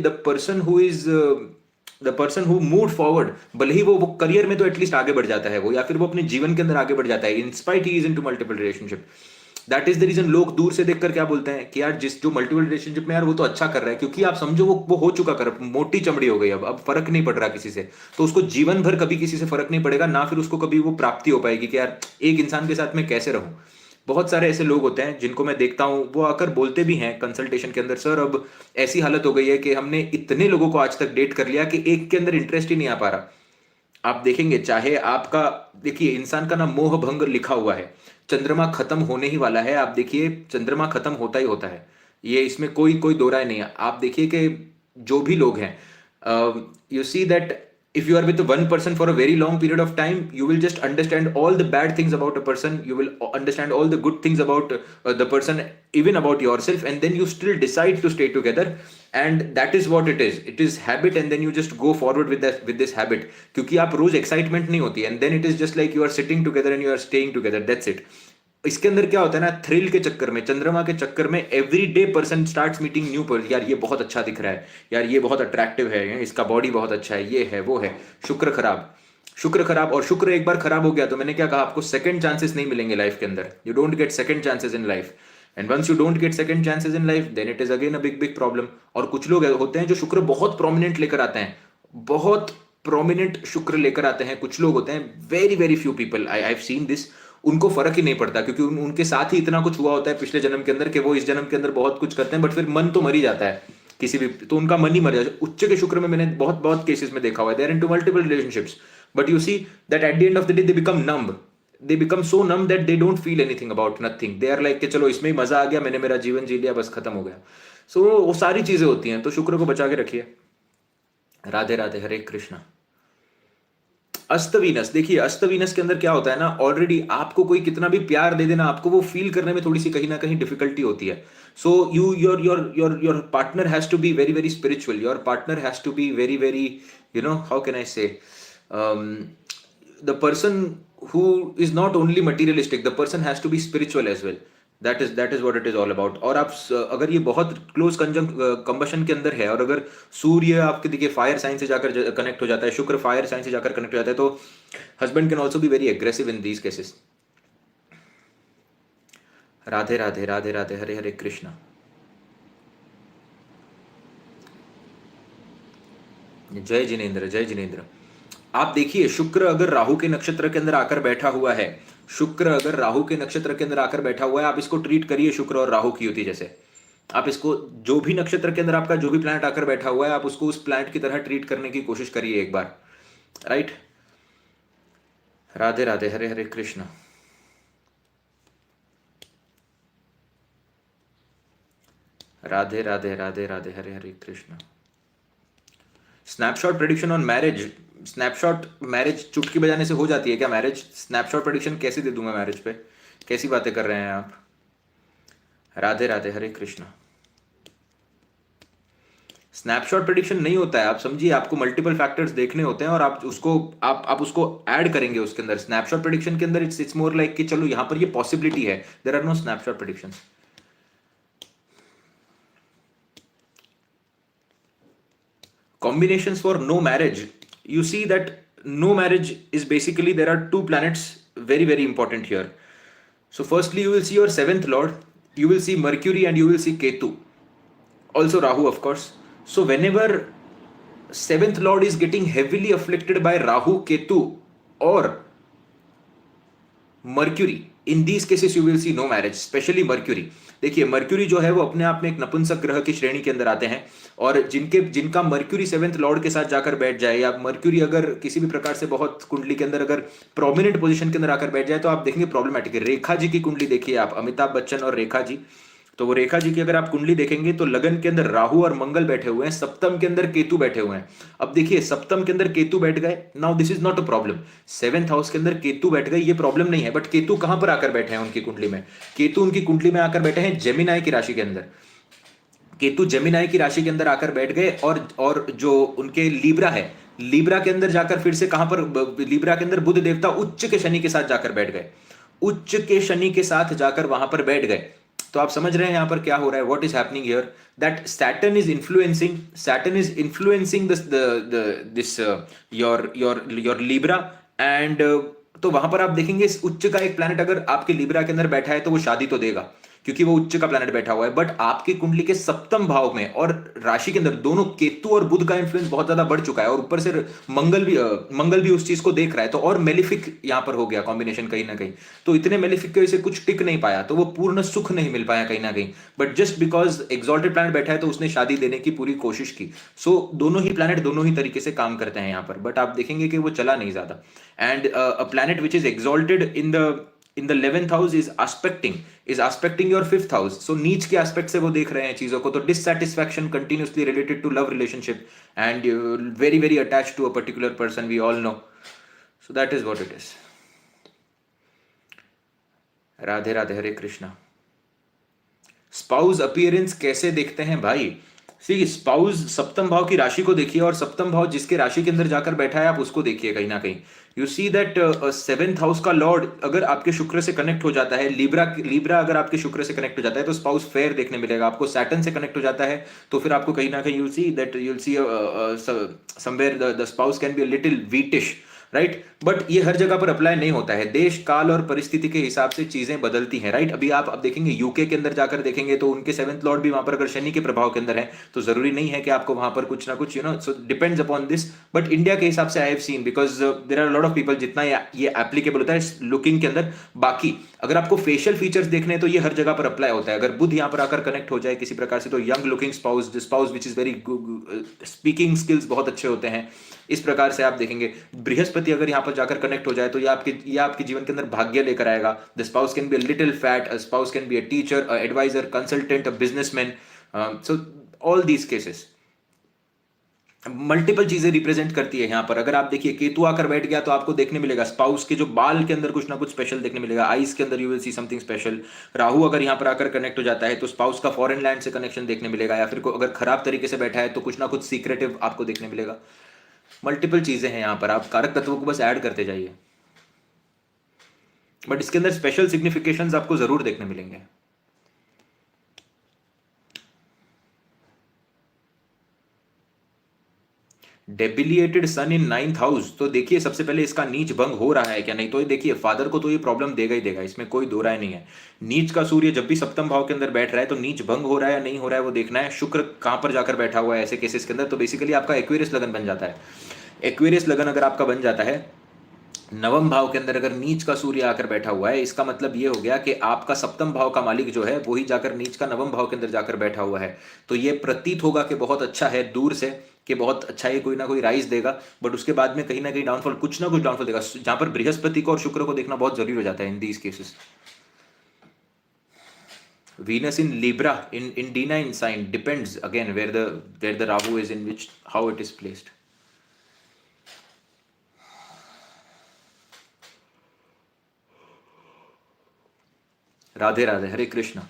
the person who move forward, भले ही वो करियर में तो एटलीस्ट आगे बढ़ जाता है वो, या फिर वो अपने जीवन के अंदर आगे बढ़ जाता है in spite he is into multiple relationship. That is the reason लोग दूर से देखकर क्या बोलते हैं कि यार जो मल्टीपल रिलेशनशिप में यार वो तो अच्छा कर रहा है, क्योंकि आप समझो वो हो चुका कर, मोटी चमड़ी हो गई, अब फर्क नहीं पड़ रहा किसी से, तो उसको जीवन भर कभी किसी से फर्क नहीं पड़ेगा ना, फिर उसको कभी वो प्राप्ति हो पाएगी कि यार एक इंसान के साथ मैं कैसे रहूं. बहुत सारे ऐसे लोग होते हैं जिनको मैं देखता हूं, वो आकर बोलते भी हैं कंसल्टेशन के अंदर, सर अब ऐसी हालत हो गई है कि हमने इतने लोगों को आज तक डेट कर लिया कि एक के अंदर इंटरेस्ट ही नहीं आ पा रहा. आप देखेंगे, चाहे आपका, देखिए इंसान का ना मोह भंग लिखा हुआ है, चंद्रमा खत्म होने ही वाला है. आप देखिए चंद्रमा खत्म होता ही होता है, ये इसमें कोई दो राय नहीं है. आप देखिए कि जो भी लोग हैं, you see that if you are with one person for a very long period of time, you will just understand all the bad things about a person, you will understand all the good things about the person, even about yourself, and then you still decide to stay together. And that is what it is habit, and then you just go forward with this habit, क्योंकि आप रोज एक्साइटमेंट नहीं होती, and then it is just like you are sitting together and you are staying together, that's it. इसके अंदर क्या होता है ना, थ्रिल के चक्कर में, चंद्रमा के चक्कर में, every day person starts meeting new person. यार ये बहुत अच्छा दिख रहा है, यार ये बहुत अट्रैक्टिव है, इसका बॉडी बहुत अच्छा है, ये है वो है. शुक्र खराब, और शुक्र एक बार खराब हो गया तो मैंने क्या कहा आपको, सेकंड चांसेस नहीं मिलेंगे लाइफ के अंदर. You don't get second chances in life, and once you don't get second chances in life, then it is again a big problem. और कुछ लोग होते हैं जो शुक्र बहुत प्रोमिनेंट लेकर आते हैं, बहुत प्रोमिनेंट शुक्र लेकर आते हैं. कुछ लोग होते हैं, very few people I have seen this, उनको फर्क ही नहीं पड़ता, क्योंकि उनके साथ ही इतना कुछ हुआ होता है पिछले जन्म के अंदर कि वो इस जन्म के अंदर बहुत कुछ करते हैं, बट फिर मन तो मर ही जाता है किसी भी, तो उनका मन ही मर जाता है. उच्च के शुक्र में मैंने बहुत केसेस में देखा हुआ है, they are into multiple relationships, but you see that at the end of the day they become numb, they become so numb that they don't feel anything about nothing. They are like कि चलो इसमें ही मजा आ गया, मैंने मेरा जीवन जी लिया, बस खत्म हो गया. सो वो सारी चीजें होती हैं, तो शुक्र को बचा के रखिए. राधे राधे, हरे कृष्णा. अस्तवीनस, देखिए अस्तवीनस के अंदर क्या होता है ना, ऑलरेडी आपको कोई कितना भी प्यार दे देना, आपको वो फील करने में थोड़ी सी कहीं ना कहीं डिफिकल्टी होती है. So your partner has to be very spiritual, your partner has to be very how can I say, the person who is not only materialistic, the person has to be spiritual as well. that is what it is all about. और आप अगर ये बहुत क्लोज कंबशन के अंदर है, और अगर सूर्य आपके देखिए फायर साइन से जाकर कनेक्ट हो जाता है, शुक्र फायर साइन से जाकर कनेक्ट हो जाता है, तो husband can also be very aggressive in these cases. Radhe Radhe, Radhe Radhe, Hare Hare Krishna. जय जिनेन्द्र, जय जिनेन्द्र. आप देखिए शुक्र अगर राहु के नक्षत्र के अंदर आकर बैठा हुआ है, शुक्र अगर राहु के नक्षत्र के अंदर आकर बैठा हुआ है, आप इसको ट्रीट करिए शुक्र और राहु की युति जैसे. आप इसको जो भी नक्षत्र के अंदर आपका जो भी प्लैनेट आकर बैठा हुआ है, आप उसको उस प्लैनेट की तरह ट्रीट करने की कोशिश करिए एक बार, right. Radhe Radhe, Hare Hare Krishna. Radhe Radhe Radhe Radhe, Hare Hare Krishna. Snapshot prediction on marriage, snapshot marriage चुटकी बजाने से हो जाती है क्या मैरिज? स्नैपशॉट प्रेडिक्शन कैसे दे दूंगा मैरिज पे? कैसी बातें कर रहे हैं आप? राधे राधे, हरे कृष्ण। स्नैपशॉट प्रेडिक्शन नहीं होता है, आप समझिए, आपको मल्टीपल फैक्टर्स देखने होते हैं और आप उसको आप उसको ऐड करेंगे उसके अंदर। स्नैपशॉट प्रेडिक्शन के अंदर इट्स मोर लाइक कि चलो यहां पर ये पॉसिबिलिटी है, there are no snapshot predictions. Combinations for no marriage, you see that no marriage is basically, there are two planets very very important here. So firstly you will see your seventh lord, you will see Mercury, and you will see Ketu, also Rahu of course. So whenever seventh lord is getting heavily afflicted by Rahu, Ketu or Mercury, in these cases you will see no marriage, specially Mercury. देखिए मर्क्यूरी जो है वो अपने आप में एक नपुंसक ग्रह की श्रेणी के अंदर आते हैं, और जिनका मर्क्यूरी सेवेंथ लॉर्ड के साथ जाकर बैठ जाए, या मर्क्यूरी अगर किसी भी प्रकार से बहुत कुंडली के अंदर अगर प्रोमिनेंट पोजीशन के अंदर आकर बैठ जाए तो आप देखेंगे प्रॉब्लमेटिक है। रेखा जी की कुंडली देखिए आप, अमिताभ बच्चन और रेखा जी, तो वो रेखा जी की अगर आप कुंडली देखेंगे तो लगन के अंदर राहु और मंगल बैठे हुए हैं, सप्तम के अंदर केतु बैठे हुए हैं। अब देखिए सप्तम के अंदर केतु बैठ गए, now this is not a problem. Seventh house के अंदर केतु बैठ गए, ये प्रॉब्लम नहीं है। बट केतु कहां पर आकर बैठे हैं उनकी कुंडली में? केतु उनकी कुंडली में आकर बैठे हैं जेमिनाई की राशि के अंदर। केतु जेमिनाई की राशि के अंदर आकर बैठ गए, और जो उनके लीब्रा है, लीब्रा के अंदर जाकर फिर से कहां पर, लीब्रा के अंदर बुध देवता उच्च के शनि के साथ जाकर बैठ गए, उच्च के शनि के साथ जाकर वहां पर बैठ गए। तो आप समझ रहे हैं यहां पर क्या हो रहा है, what is happening here, that Saturn is influencing this your Libra and, तो वहां पर आप देखेंगे इस उच्च का एक प्लैनेट अगर आपके लीब्रा के अंदर बैठा है तो वो शादी तो देगा, क्योंकि वो उच्च का प्लैनेट बैठा हुआ है। बट आपकी कुंडली के सप्तम भाव में और राशि के अंदर दोनों केतु और बुध का इंफ्लुएंस बहुत ज्यादा बढ़ चुका है, और ऊपर से मंगल भी उस चीज को देख रहा है, तो और मेलिफिक यहां पर हो गया कॉम्बिनेशन कहीं ना कहीं। तो इतने मेलिफिक की वजह से कुछ टिक नहीं पाया, तो वो पूर्ण सुख नहीं मिल पाया कहीं ना कहीं। But just because exalted planet बैठा है तो उसने शादी देने की पूरी कोशिश की। सो दोनों ही प्लैनेट दोनों ही तरीके से काम करते हैं यहाँ पर, बट आप देखेंगे कि वो चला नहीं ज्यादा। And a planet which is exalted in the 11th house is aspecting your 5th house. So नीच के एस्पेक्ट से वो देख रहे हैं चीजों को, तो dissatisfaction continuously related to love relationship, and very very attached to a particular person, we all know. So that is what it is. Radhe Radhe, Hare Krishna. Spouse appearance कैसे देखते हैं भाई? सी स्पाउस सप्तम भाव की राशि को देखिए, और सप्तम भाव जिसके राशि के अंदर जाकर बैठा है आप उसको देखिए कहीं ना कहीं। You see that seventh house का लॉर्ड अगर आपके शुक्र से कनेक्ट हो जाता है, लीब्रा अगर आपके शुक्र से कनेक्ट हो जाता है तो स्पाउस फेयर देखने मिलेगा आपको। सैटर्न से कनेक्ट हो जाता है तो फिर आपको कहीं ना कहीं you'll see that you'll see somewhere the spouse can be a little wheatish, right. But ये हर जगह पर अप्लाई नहीं होता है, देश काल और परिस्थिति के हिसाब से चीजें बदलती हैं, राइट। अभी आप अब देखेंगे यूके के अंदर जाकर देखेंगे तो उनके सेवेंथ लॉर्ड भी वहां पर अगर शनि के प्रभाव के अंदर है तो जरूरी नहीं है कि आपको वहां पर कुछ ना कुछ so depends upon this. But India के हिसाब से I have seen, because there are lot of people जितना ये एप्लीकेबल होता है लुकिंग के अंदर। बाकी अगर आपको फेशियल फीचर्स देखने हैं तो ये हर जगह पर अप्लाई होता है। अगर बुध यहाँ पर आकर कनेक्ट हो जाए किसी प्रकार से तो young looking spouse which is very speaking skills बहुत अच्छे होते हैं, इस प्रकार से आप देखेंगे। बृहस्पति अगर यहाँ पर जाकर कनेक्ट हो जाए तो ये आपके जीवन के अंदर भाग्य लेकर आएगा। The spouse can be a little fat, a spouse can be a teacher, a advisor, consultant, a businessman. So all these cases multiple चीजें रिप्रेजेंट करती है यहाँ पर। अगर आप देखिए केतु आकर बैठ गया तो आपको देखने मिलेगा स्पाउस के जो बाल के अंदर कुछ ना कुछ स्पेशल देखने मिलेगा, आईज के अंदर you will see something special. Rahu अगर यहाँ पर आकर कनेक्ट हो जाता है तो स्पाउस का फॉरेन लैंड से कनेक्शन देखने मिलेगा, या फिर अगर खराब तरीके से बैठा है तो कुछ ना कुछ सीक्रेटिव आपको देखने मिलेगा। मल्टीपल चीजें हैं यहाँ पर, आप कारक तत्वों को बस ऐड करते जाइए, बट इसके अंदर स्पेशल सिग्निफिकेशंस आपको जरूर देखने मिलेंगे। डेबिलिएटेड सन इन 9th हाउस, तो देखिए सबसे पहले इसका नीच भंग हो रहा है क्या, नहीं तो देखिए फादर को तो ये प्रॉब्लम देगा ही देगा, इसमें कोई दो राय नहीं है। नीच का सूर्य जब भी सप्तम भाव के अंदर बैठ रहा है तो नीच भंग हो रहा है या नहीं हो रहा है वो देखना है। शुक्र कहां पर जाकर बैठा हुआ है ऐसे केसेस के अंदर, तो बेसिकली आपका एक्वेरियस लगन बन जाता है। एक्वेरियस लगन अगर आपका बन जाता है नवम भाव के अंदर अगर नीच का सूर्य आकर बैठा हुआ है, इसका मतलब ये हो गया कि आपका सप्तम भाव का मालिक जो है वही जाकर नीच का नवम भाव के अंदर जाकर बैठा हुआ है। तो ये प्रतीत होगा कि बहुत अच्छा है दूर से, कि बहुत अच्छा है, कोई ना कोई राइज देगा, बट उसके बाद में कहीं ना कहीं डाउनफॉल, कुछ ना कुछ डाउनफॉल देगा, जहां पर बृहस्पति को और शुक्र को देखना बहुत जरूरी हो जाता है इन these cases. Venus in Libra in D9 sign depends again where the Rahu is in which, how it is placed. Radhe Radhe, Hare Krishna.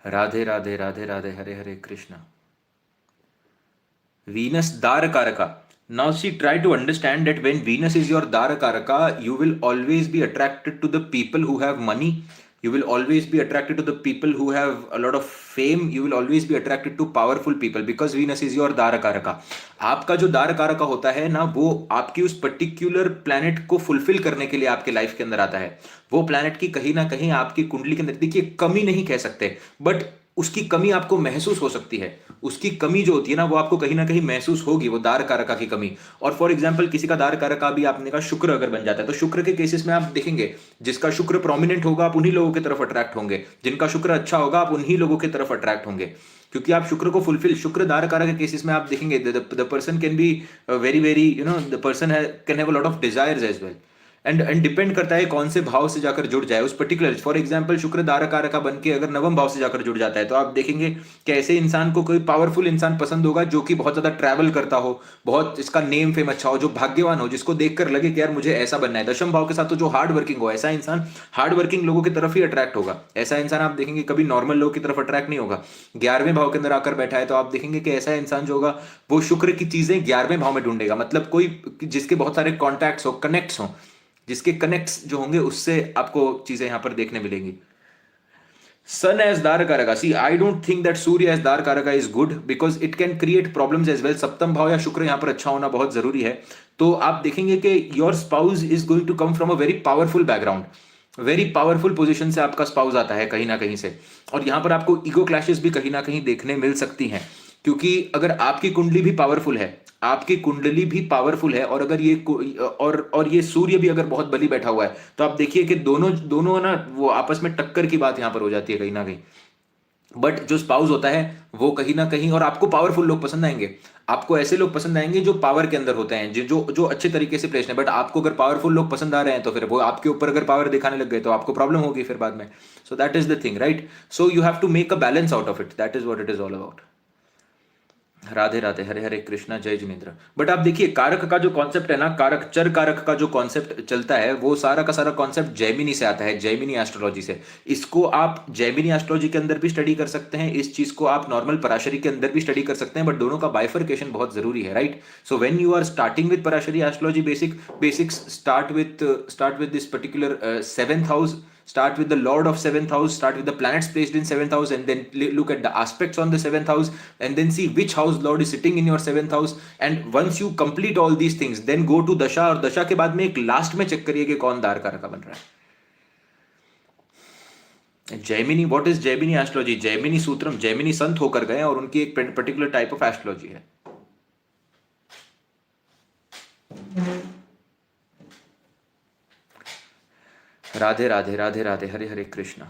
Radhe Radhe Radhe Radhe, Hare Hare Krishna. Venus Darakaraka. Now see, try to understand that when Venus is your Darakaraka, you will always be attracted to the people who have money. You will always be attracted to the people who have a lot of fame. You will always be attracted to powerful people because Venus is your Darakaraka. आपका जो दारकारका होता है ना, वो आपकी उस पर्टिकुलर प्लैनेट को फुलफिल करने के लिए आपके लाइफ के अंदर आता है। वो प्लैनेट की कहीं ना कहीं आपकी कुंडली के अंदर, देखिए कमी नहीं कह सकते, बट उसकी कमी आपको महसूस हो सकती है। उसकी कमी जो होती है ना, वो आपको कहीं ना कहीं महसूस होगी, वो दार कारका की कमी। और फॉर एग्जांपल किसी का दार कारका भी आपने कहा शुक्र अगर बन जाता है, तो शुक्र के केसेस में आप देखेंगे जिसका शुक्र प्रोमिनेंट होगा आप उन्हीं लोगों की तरफ अट्रैक्ट होंगे, जिनका शुक्र अच्छा होगा आप उन्हीं लोगों की तरफ अट्रैक्ट होंगे, क्योंकि आप शुक्र को फुलफिल, शुक्र दार कारक के केसेस में आप देखेंगे the person can be very very, the person can have a lot of desires as well. And depend करता है कौन से भाव से जाकर जुड़ जाए उस पर्टिकुलर, फॉर एग्जांपल शुक्र दारकारका बन के अगर नवम भाव से जाकर जुड़ जाता है, तो आप देखेंगे कि ऐसे इंसान को कोई पावरफुल इंसान पसंद होगा जो कि बहुत ज्यादा ट्रैवल करता हो, बहुत इसका नेम फेम अच्छा हो, जो भाग्यवान हो, जिसको देखकर लगे कि यार मुझे ऐसा बनना है। दशम भाव के साथ तो जो हार्ड वर्किंग हो, ऐसा इंसान हार्ड वर्किंग लोगों की तरफ ही अट्रैक्ट होगा। ऐसा इंसान आप देखेंगे कभी नॉर्मल लोगों की तरफ अट्रैक्ट नहीं होगा। 11वें भाव के अंदर आकर बैठा है, तो आप देखेंगे कि ऐसा इंसान जो होगा वो शुक्र की चीजें 11वें भाव में ढूंढेगा, मतलब कोई जिसके बहुत सारे कॉन्टैक्ट्स हो, कनेक्ट्स हो, जिसके कनेक्ट्स जो होंगे उससे आपको चीजें यहां पर देखने मिलेंगी। Sun as Dharkaraka. See, I don't think that Surya as Dharkaraka is good because it can create problems as well. सप्तम भाव या शुक्र यहाँ पर अच्छा होना बहुत जरूरी है। तो आप देखेंगे कि your spouse is going to come from a very powerful background, very powerful position से आपका स्पाउस आता है कहीं ना कहीं से, और यहाँ पर आपको ईगो क्लैशेस भी कहीं ना कहीं देखने मिल सकती हैं, क्योंकि अगर आपकी कुंडली भी पावरफुल है, आपकी कुंडली भी पावरफुल है, और अगर ये और ये सूर्य भी अगर बहुत बली बैठा हुआ है, तो आप देखिए कि दोनों दोनों ना वो आपस में टक्कर की बात यहां पर हो जाती है कहीं ना कहीं। बट जो स्पाउस होता है वो कहीं ना कहीं, और आपको पावरफुल लोग पसंद आएंगे, आपको ऐसे लोग पसंद आएंगे जो पावर के अंदर होते हैं, जो जो जो अच्छे तरीके से प्लेस्ड है। बट आपको अगर पावरफुल लोग पसंद आ रहे हैं तो फिर वो आपके ऊपर अगर पावर दिखाने लग गए तो आपको प्रॉब्लम होगी फिर बाद में। So that is the thing, right? So you have to make a balance out of it, that is what it is all about. Radhe Radhe, Hare Hare Krishna, जय जिनेन्द्र। बट आप देखिए कारक का जो कॉन्सेप्ट है ना, कारक चर कारक का जो कॉन्सेप्ट चलता है, वो सारा का सारा कॉन्सेप्ट जैमिनी से आता है, जैमिनी एस्ट्रोलॉजी से। इसको आप जैमिनी एस्ट्रोलॉजी के अंदर भी स्टडी कर सकते हैं, इस चीज को आप नॉर्मल पराशरी के अंदर भी स्टडी कर सकते हैं, बट दोनों का बाइफर्केशन बहुत जरूरी है, right? So when you are starting with Parashari astrology basics start with this particular seventh house, start with the lord of seventh house, start with the planets placed in seventh house, and then look at the aspects on the seventh house, and then see which house lord is sitting in your seventh house. And once you complete all these things, then go to dasha, और दशा के बाद में एक लास्ट में चेक करिए कि कौन दार कारका बन रहा है। Jaimini, what is Jaimini astrology? Jaimini Sutram, Jaimini संत होकर गए और उनकी एक पर्टिकुलर टाइप ऑफ एस्ट्रोलॉजी है। राधे राधे राधे राधे, हरे हरे कृष्णा।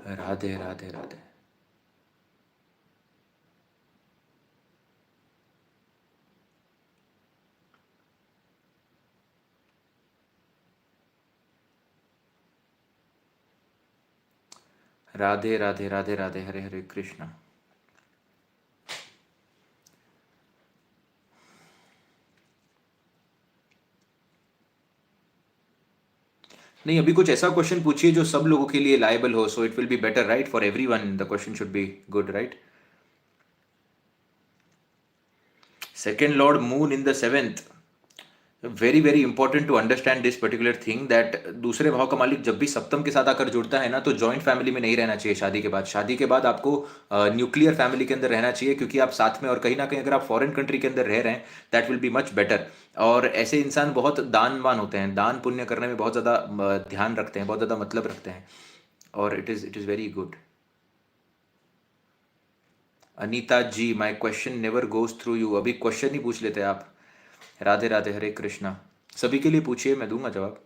राधे राधे राधे। राधे राधे राधे राधे, हरे हरे कृष्णा। नहीं, अभी कुछ ऐसा क्वेश्चन पूछिए जो सब लोगों के लिए लायबल हो, so it will be better, right? For everyone the question should be good, right? Second lord Moon in the seventh, very very important to understand this particular thing that दूसरे भाव का मालिक जब भी सप्तम के साथ आकर जुड़ता है ना, तो जॉइंट फैमिली में नहीं रहना चाहिए शादी के बाद। शादी के बाद आपको न्यूक्लियर फैमिली के अंदर रहना चाहिए, क्योंकि आप साथ में, और कहीं ना कहीं अगर आप फॉरेन कंट्री के अंदर रह रहे हैं, that will be much better. और ऐसे इंसान बहुत दानवान होते हैं, दान पुण्य करने में बहुत ज़्यादा ध्यान रखते हैं, बहुत ज़्यादा मतलब रखते हैं, और it is very good. Anita ji, my question never goes through you. अभी क्वेश्चन ही पूछ लेते हैं आप। राधे राधे, हरे कृष्णा। सभी के लिए पूछिए, मैं दूंगा जवाब।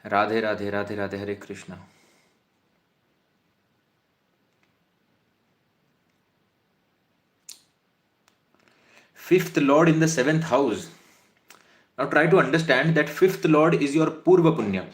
Radhe Radhe, Radhe Radhe, Hare Krishna. Fifth lord in the seventh house. Now try to understand that fifth lord is your पूर्व पुण्य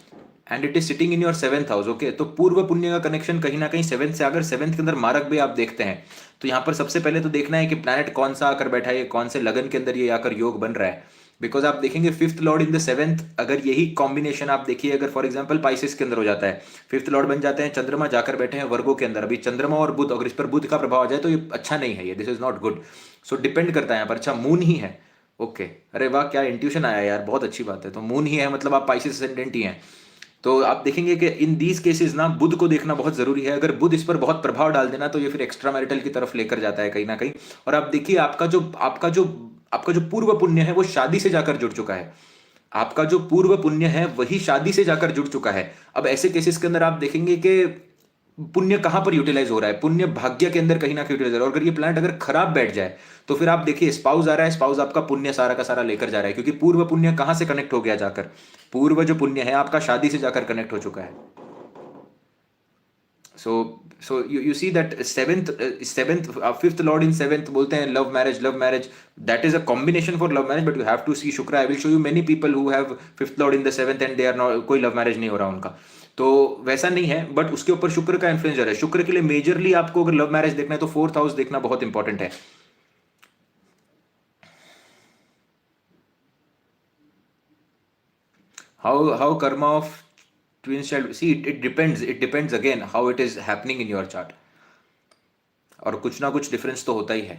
and it is sitting in your seventh house. Okay, तो पूर्व पुण्य का कनेक्शन कहीं ना कहीं सेवेंथ से, अगर सेवेंथ के अंदर मारक भी आप देखते हैं, तो यहाँ पर सबसे पहले तो देखना है कि प्लैनेट कौन सा आकर बैठा है, कौन से लगन के अंदर ये आकर योग बन रहा है। बिकॉज आप देखेंगे fifth lord in the seventh, अगर यही कॉम्बिनेशन आप देखिए, अगर फॉर एग्जांपल पाइसेस के अंदर हो जाता है, फिफ्थ लॉर्ड बन जाते हैं, चंद्रमा जाकर बैठे हैं वर्गो के अंदर, अभी चंद्रमा और बुध, अगर इस पर बुध का प्रभाव आ जाए तो ये अच्छा नहीं है, ये this is not good. So depend करता है यहाँ पर। अच्छा, मून ही है, ओके, अरे वाह, क्या इंट्यूशन आया यार, बहुत अच्छी बात है। तो मून ही है, मतलब आप पाइसेस असेंडेंट ही हैं। तो आप देखेंगे कि इन दीज केसेस ना बुध को देखना बहुत जरूरी है। अगर बुध इस पर बहुत प्रभाव डाल देना, तो ये फिर एक्स्ट्रा मैरिटल की तरफ लेकर जाता है कहीं ना कहीं। और आप देखिए, आपका जो पूर्व पुण्य है वो शादी से जाकर जुड़ चुका है। आपका जो पूर्व पुण्य है वही शादी से जाकर जुड़ चुका है। अब ऐसे केसेस के अंदर आप देखेंगे कि पुण्य कहां पर यूटिलाइज हो रहा है, पुण्य भाग्य के अंदर कहीं ना कहीं यूटिलाइज हो रहा है। और अगर ये प्लैनेट अगर खराब बैठ जाए, तो फिर आप देखिए स्पाउस आ रहा है, स्पाउस आपका पुण्य सारा का सारा लेकर जा रहा है, क्योंकि पूर्व पुण्य कहां से कनेक्ट हो गया जाकर, पूर्व जो पुण्य है आपका शादी से जाकर कनेक्ट हो चुका है। So you see that seventh fifth lord in seventh, बोलते हैं love marriage, love marriage, that is a combination for love marriage, but you have to see Shukra. I will show you many people who have fifth lord in the seventh and they are not, कोई लव मैरिज नहीं हो रहा उनका। तो वैसा नहीं है, बट उसके ऊपर शुक्र का इन्फ्लुएंस है। शुक्र के लिए मेजरली आपको अगर लव मैरिज देखना है तो फोर्थ हाउस देखना बहुत इंपॉर्टेंट है। How karma of twins child, see it depends again how it is happening in your chart, और कुछ ना कुछ डिफरेंस तो होता ही है।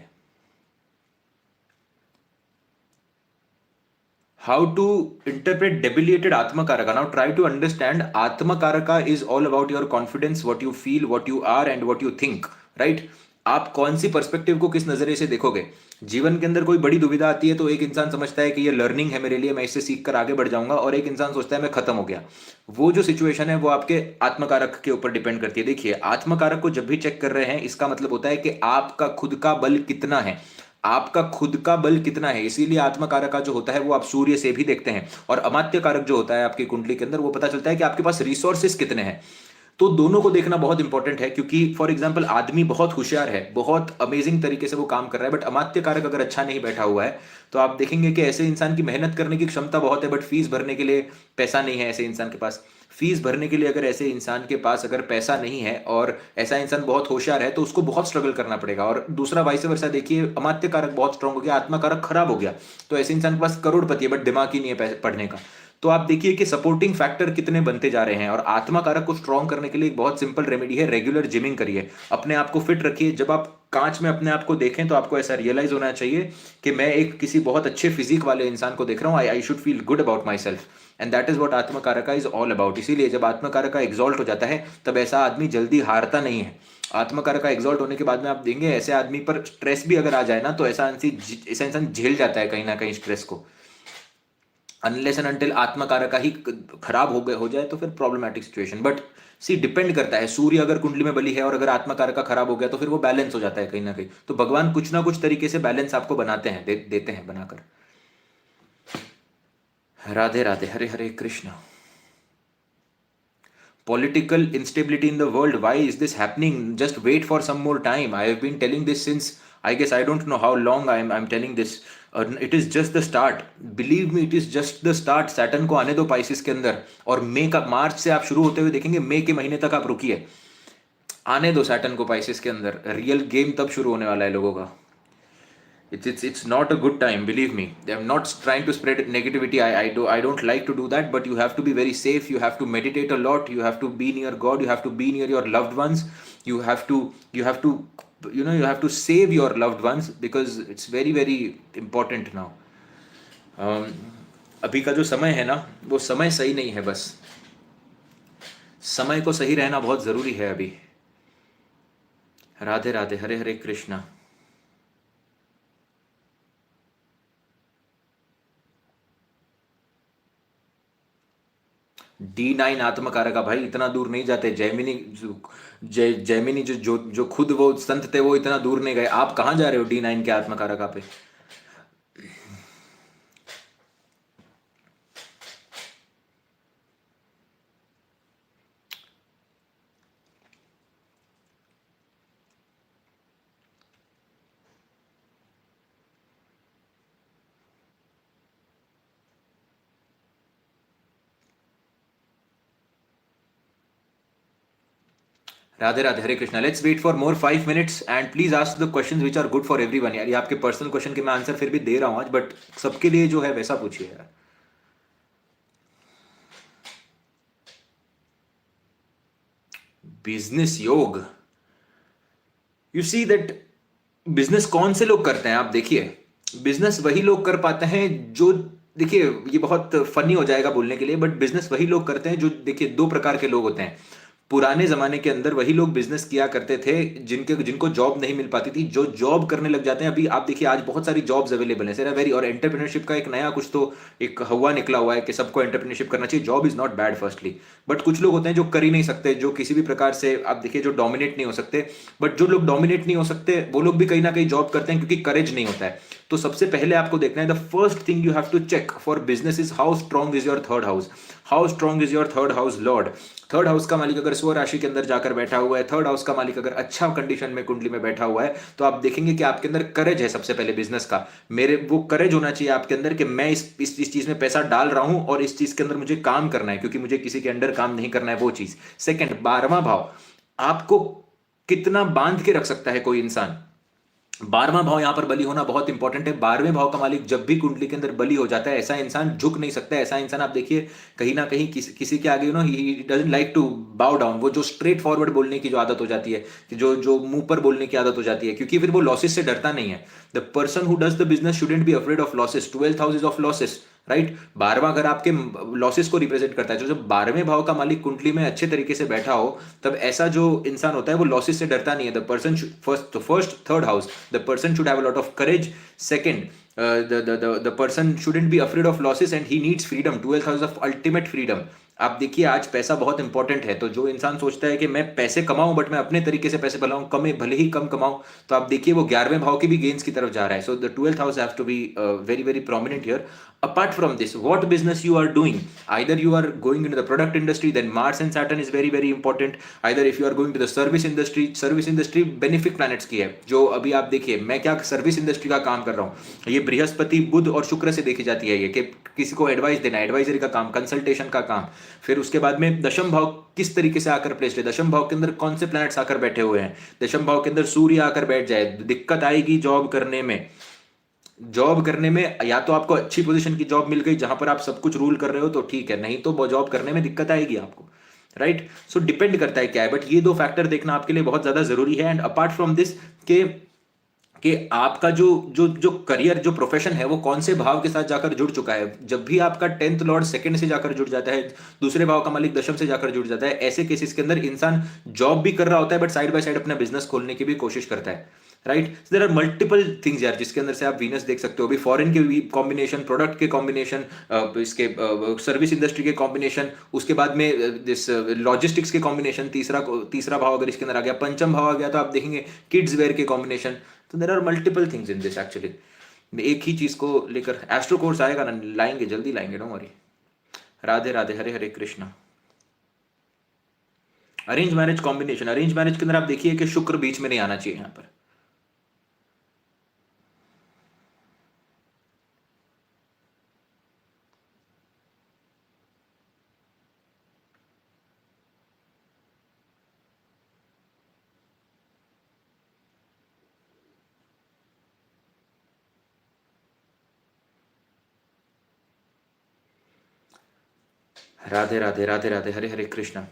How to interpret debilitated Atmakaraka? Now try to understand Atmakaraka is all about your confidence, what you feel, what you are and what you think, right? आप कौन सी पर्सपेक्टिव को किस नजरिए से देखोगे। जीवन के अंदर कोई बड़ी दुविधा आती है तो एक इंसान समझता है कि ये लर्निंग है मेरे लिए, मैं इससे सीख कर आगे बढ़ जाऊंगा, और एक इंसान सोचता है मैं खत्म हो गया। वो जो सिचुएशन है वो आपके आत्मकारक के ऊपर डिपेंड करती है। देखिए, आत्मकारक को जब भी चेक कर रहे हैं, इसका मतलब होता है कि आपका खुद का बल कितना है, आपका खुद का बल कितना है। इसीलिए आत्मकारक का जो होता है वो आप सूर्य से भी देखते हैं, और अमात्य कारक जो होता है आपकी कुंडली के अंदर, वो पता चलता है कि आपके पास रिसोर्सेस कितने हैं। तो दोनों को देखना बहुत इंपॉर्टेंट है, क्योंकि फॉर एग्जांपल आदमी बहुत होशियार है, बहुत अमेजिंग तरीके से वो काम कर रहा है, बट अमात्य कारक अगर अच्छा नहीं बैठा हुआ है, तो आप देखेंगे कि ऐसे इंसान की मेहनत करने की क्षमता बहुत है, बट फीस भरने के लिए पैसा नहीं है। ऐसे इंसान के पास फीस भरने के लिए, अगर ऐसे इंसान के पास अगर पैसा नहीं है और ऐसा इंसान बहुत होशियार है, तो उसको बहुत स्ट्रगल करना पड़ेगा। और दूसरा वाइस वर्सा देखिए, अमात्य कारक बहुत स्ट्रांग हो गया, आत्मा कारक खराब हो गया, तो ऐसे इंसान के पास करोड़पति है बट दिमाग ही नहीं है पढ़ने का। तो आप देखिए कि सपोर्टिंग फैक्टर कितने बनते जा रहे हैं। और आत्मा कारक को स्ट्रॉन्ग करने के लिए एक बहुत सिंपल रेमेडी है, रेगुलर जिमिंग करिए, अपने आप को फिट रखिए। जब आप कांच में अपने आप को देखें तो आपको ऐसा रियलाइज होना चाहिए कि मैं एक किसी बहुत अच्छे फिजिक वाले इंसान को देख रहा हूँ, I should feel good about myself, and that is what atmakaraka is all about. इसीलिए जब आत्मकारका एग्जॉल्ट हो जाता है, तब ऐसा आदमी जल्दी हारता नहीं है। आत्मकारका एग्जॉल्ट होने के बाद में आप देंगे ऐसे आदमी पर स्ट्रेस भी अगर आ जाए ना, तो ऐसा इंसान झेल जाता है कहीं ना कहीं स्ट्रेस को। अनलेस एंड अनटिल आत्मकारक का ही खराब हो जाए तो फिर problematic situation. But see depend करता है, सूर्य अगर कुंडली में बली है और अगर आत्मकारक का खराब हो गया तो फिर वो बैलेंस हो जाता है कहीं ना कहीं। तो भगवान कुछ ना कुछ तरीके से बैलेंस आपको बनाते हैं, देते हैं बनाकर। Radhe Radhe, Hare Hare Krishna. Political instability in the world, why is this happening? Just wait for some more time. I have been telling this since, I guess, I don't know how long I'm telling this. It is just the start, believe me, it is just the start. Saturn को आने दो पाइसिस के अंदर, और मार्च से आप शुरू होते हुए देखेंगे, मई के महीने तक आप रुकिए, आने दो सैटर्न को पाइसिस के अंदर, रियल गेम तब शुरू होने वाला है लोगों का। It's not a good time, believe me. I'm not trying to spread negativity. I don't like to do that, but you have to be very safe. You have to meditate a lot. You have to be near God. You have to be near your loved ones. You have to you have to save your loved ones, because it's very very important now. um, अभी का जो समय है ना, वो समय सही नहीं है। बस समय को सही रहना बहुत जरूरी है अभी। राधे राधे, हरे हरे कृष्णा। D9 आत्मकारक का भाई इतना दूर नहीं जाते। जैमिनी जैमिनी जो जो खुद वो संत थे, वो इतना दूर नहीं गए। आप कहाँ जा रहे हो D9 के आत्मकारका पे? Radhe Radhe, Hare Krishna. Let's wait for more 5 minutes and please ask the questions which are good for everyone. यार, ये आपके पर्सनल क्वेश्चन के मैं आंसर फिर भी दे रहा हूँ आज, बट सबके लिए जो है वैसा पूछिए यार। बिजनेस योग, यू सी दैट बिजनेस कौन से लोग करते हैं? आप देखिए, बिजनेस वही लोग कर पाते हैं जो, देखिए ये बहुत फनी हो जाएगा बोलने के लिए, बट बिजनेस वही लोग करते हैं जो, देखिए दो प्रकार के लोग होते हैं। पुराने जमाने के अंदर वही लोग बिजनेस किया करते थे जिनके जिनको जॉब नहीं मिल पाती थी। जो जॉब करने लग जाते हैं, अभी आप देखिए आज बहुत सारी जॉब्स अवेलेबल है सर वेरी। और एंटरप्रेन्योरशिप का एक नया कुछ तो एक हवा निकला हुआ है कि सबको एंटरप्रेन्योरशिप करना चाहिए। Job is not bad firstly, but कुछ लोग होते हैं जो कर ही नहीं सकते, जो किसी भी प्रकार से आप देखिए जो डोमिनेट नहीं हो सकते। बट जो लोग डोमिनेट नहीं हो सकते वो लोग भी कहीं ना कहीं जॉब करते हैं, क्योंकि करेज नहीं होता है। तो सबसे पहले आपको देखना है, the first thing you have to check for business is how strong is your third house. How strong is your third house lord. Third house का मालिक अगर स्व राशि के अंदर जाकर बैठा हुआ है, थर्ड हाउस का मालिक अगर अच्छा कंडीशन में कुंडली में बैठा हुआ है, तो आप देखेंगे कि आपके अंदर करेज है सबसे पहले बिजनेस का। मेरे वो करेज होना चाहिए आपके अंदर कि मैं इस चीज में पैसा डाल रहा हूं और इस चीज के अंदर मुझे काम करना है, क्योंकि मुझे किसी के अंडर काम नहीं करना है, वो चीज। सेकंड, 12वां भाव आपको कितना बांध के रख सकता है कोई इंसान। 12वां भाव यहां पर बली होना बहुत इंपॉर्टेंट है। 12वें भाव का मालिक जब भी कुंडली के अंदर बली हो जाता है, ऐसा इंसान झुक नहीं सकता है। ऐसा इंसान आप देखिए कहीं ना कहीं किसी के आगे ही doesn't like to bow down. वो जो स्ट्रेट फॉरवर्ड बोलने की जो आदत हो जाती है, कि जो जो मुंह पर बोलने की आदत हो जाती है, क्योंकि फिर वो लॉसेस से डरता नहीं है। The person who does the business shouldn't be afraid of losses. 12th house is of losses, right. 12वां घर आपके लॉसेस को रिप्रेजेंट करता है। तो जब 12वें भाव का मालिक कुंडली में अच्छे तरीके से बैठा हो, तब ऐसा जो इंसान होता है वो लॉसेस से डरता नहीं है। The person first third house, the person should have a lot of courage. Second, the person shouldn't be afraid of losses and he needs freedom. 12th house of ultimate freedom. आप देखिए आज पैसा बहुत इंपॉर्टेंट है, तो जो इंसान सोचता है कि मैं पैसे कमाऊं बट मैं अपने तरीके से पैसे बनाऊं, कम भले ही कम कमाऊं, तो आप देखिए वो 11वें भाव की भी गेंस की तरफ जा रहा है। So the 12th house have to be very very prominent here. Apart from this, what business you are doing? Either you are going into the product industry, then Mars and Saturn is very very important. Either if you are going to the service industry benefic planets की है। जो अभी आप देखिए, मैं क्या सर्विस इंडस्ट्री का काम कर रहा हूँ, ये बृहस्पति बुध और शुक्र से देखी जाती है। ये कि किसी को एडवाइस देना, एडवाइजरी का काम, कंसल्टेशन का काम। फिर उसके बाद में दशम भाव किस तरीके से आकर प्लेस्ड है, दशम भाव के अंदर कौन से प्लैनेट्स आकर बैठे हुए हैं। दशम भाव के अंदर सूर्य आकर बैठ जाए, दिक्कत आएगी जॉब करने में। जॉब करने में या तो आपको अच्छी पोजीशन की जॉब मिल गई जहां पर आप सब कुछ रूल कर रहे हो तो ठीक है, नहीं तो वो जॉब करने में दिक्कत आएगी आपको, राइट। सो डिपेंड करता है क्या है, बट ये दो फैक्टर देखना आपके लिए बहुत ज्यादा जरूरी है। एंड अपार्ट फ्रॉम दिस के आपका जो जो जो करियर जो प्रोफेशन है वो कौन से भाव के साथ जाकर जुड़ चुका है। जब भी आपका 10th लॉर्ड सेकंड से जाकर जुड़ जाता है, दूसरे भाव का मालिक दशम से जाकर जुड़ जाता है, ऐसे केसेस के अंदर इंसान जॉब भी कर रहा होता है बट साइड बाय साइड अपना बिजनेस खोलने की भी कोशिश करता है, right. There are multiple things यार, जिसके अंदर से आप वीनस देख सकते हो। अभी फॉरेन के भी कॉम्बिनेशन, प्रोडक्ट के कॉम्बिनेशन, इसके सर्विस इंडस्ट्री के कॉम्बिनेशन, उसके बाद में दिस लॉजिस्टिक्स के कॉम्बिनेशन, तीसरा भाव अगर इसके अंदर आ गया, पंचम भाव आ गया, तो आप देखेंगे किड्स वेयर के कॉम्बिनेशन। तो there are multiple things in this actually. एक ही चीज को लेकर एस्ट्रो कोर्स आएगा ना, लाएंगे, जल्दी लाएंगे, don't worry. Radhe Radhe, Hare Hare Krishna. Arrange marriage combination, arrange marriage के अंदर आप देखिए कि शुक्र बीच में नहीं आना चाहिए यहां पर। राधे राधे राधे राधे, हरे हरे कृष्णा।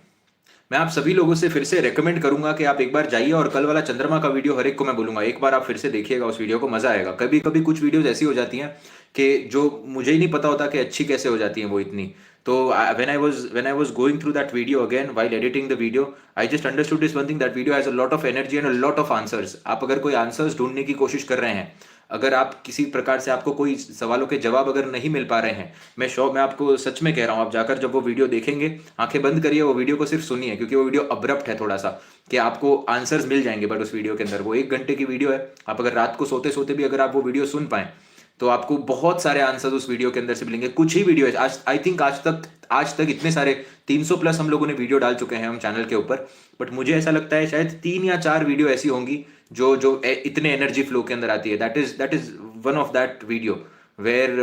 मैं आप सभी लोगों से फिर से रेकमेंड करूंगा कि आप एक बार जाइए और कल वाला चंद्रमा का वीडियो हर एक को मैं बोलूंगा, एक बार आप फिर से देखिएगा उस वीडियो को, मजा आएगा। कभी कभी कुछ वीडियोस ऐसी हो जाती हैं कि जो मुझे ही नहीं पता होता कि अच्छी कैसे हो जाती हैं वो इतनी। तो when I was going through that video again while editing the video, I just understood this one thing, that video has a lot of energy and a lot of answers. आप अगर कोई आंसर्स ढूंढने की कोशिश कर रहे हैं, अगर आप किसी प्रकार से आपको कोई सवालों के जवाब अगर नहीं मिल पा रहे हैं, मैं आपको सच में कह रहा हूं, आप जाकर जब वो वीडियो देखेंगे, आंखें बंद करिए, वो वीडियो को सिर्फ सुनिए, क्योंकि वो वीडियो अब्रप्ट है थोड़ा सा, कि आपको आंसर्स मिल जाएंगे। बट उस वीडियो के अंदर वो 1 घंटे की वीडियो है, आप अगर रात को सोते सोते भी अगर आप वो वीडियो सुन पाए तो आपको बहुत सारे आंसर्स उस वीडियो के अंदर से मिलेंगे। कुछ ही वीडियो है आज, आई थिंक आज तक इतने सारे 300 प्लस हम लोगों ने वीडियो डाल चुके हैं हम चैनल के ऊपर, बट मुझे ऐसा लगता है शायद 3 या 4 वीडियो ऐसी होंगी जो जो इतने एनर्जी फ्लो के अंदर आती है। That is one of that video where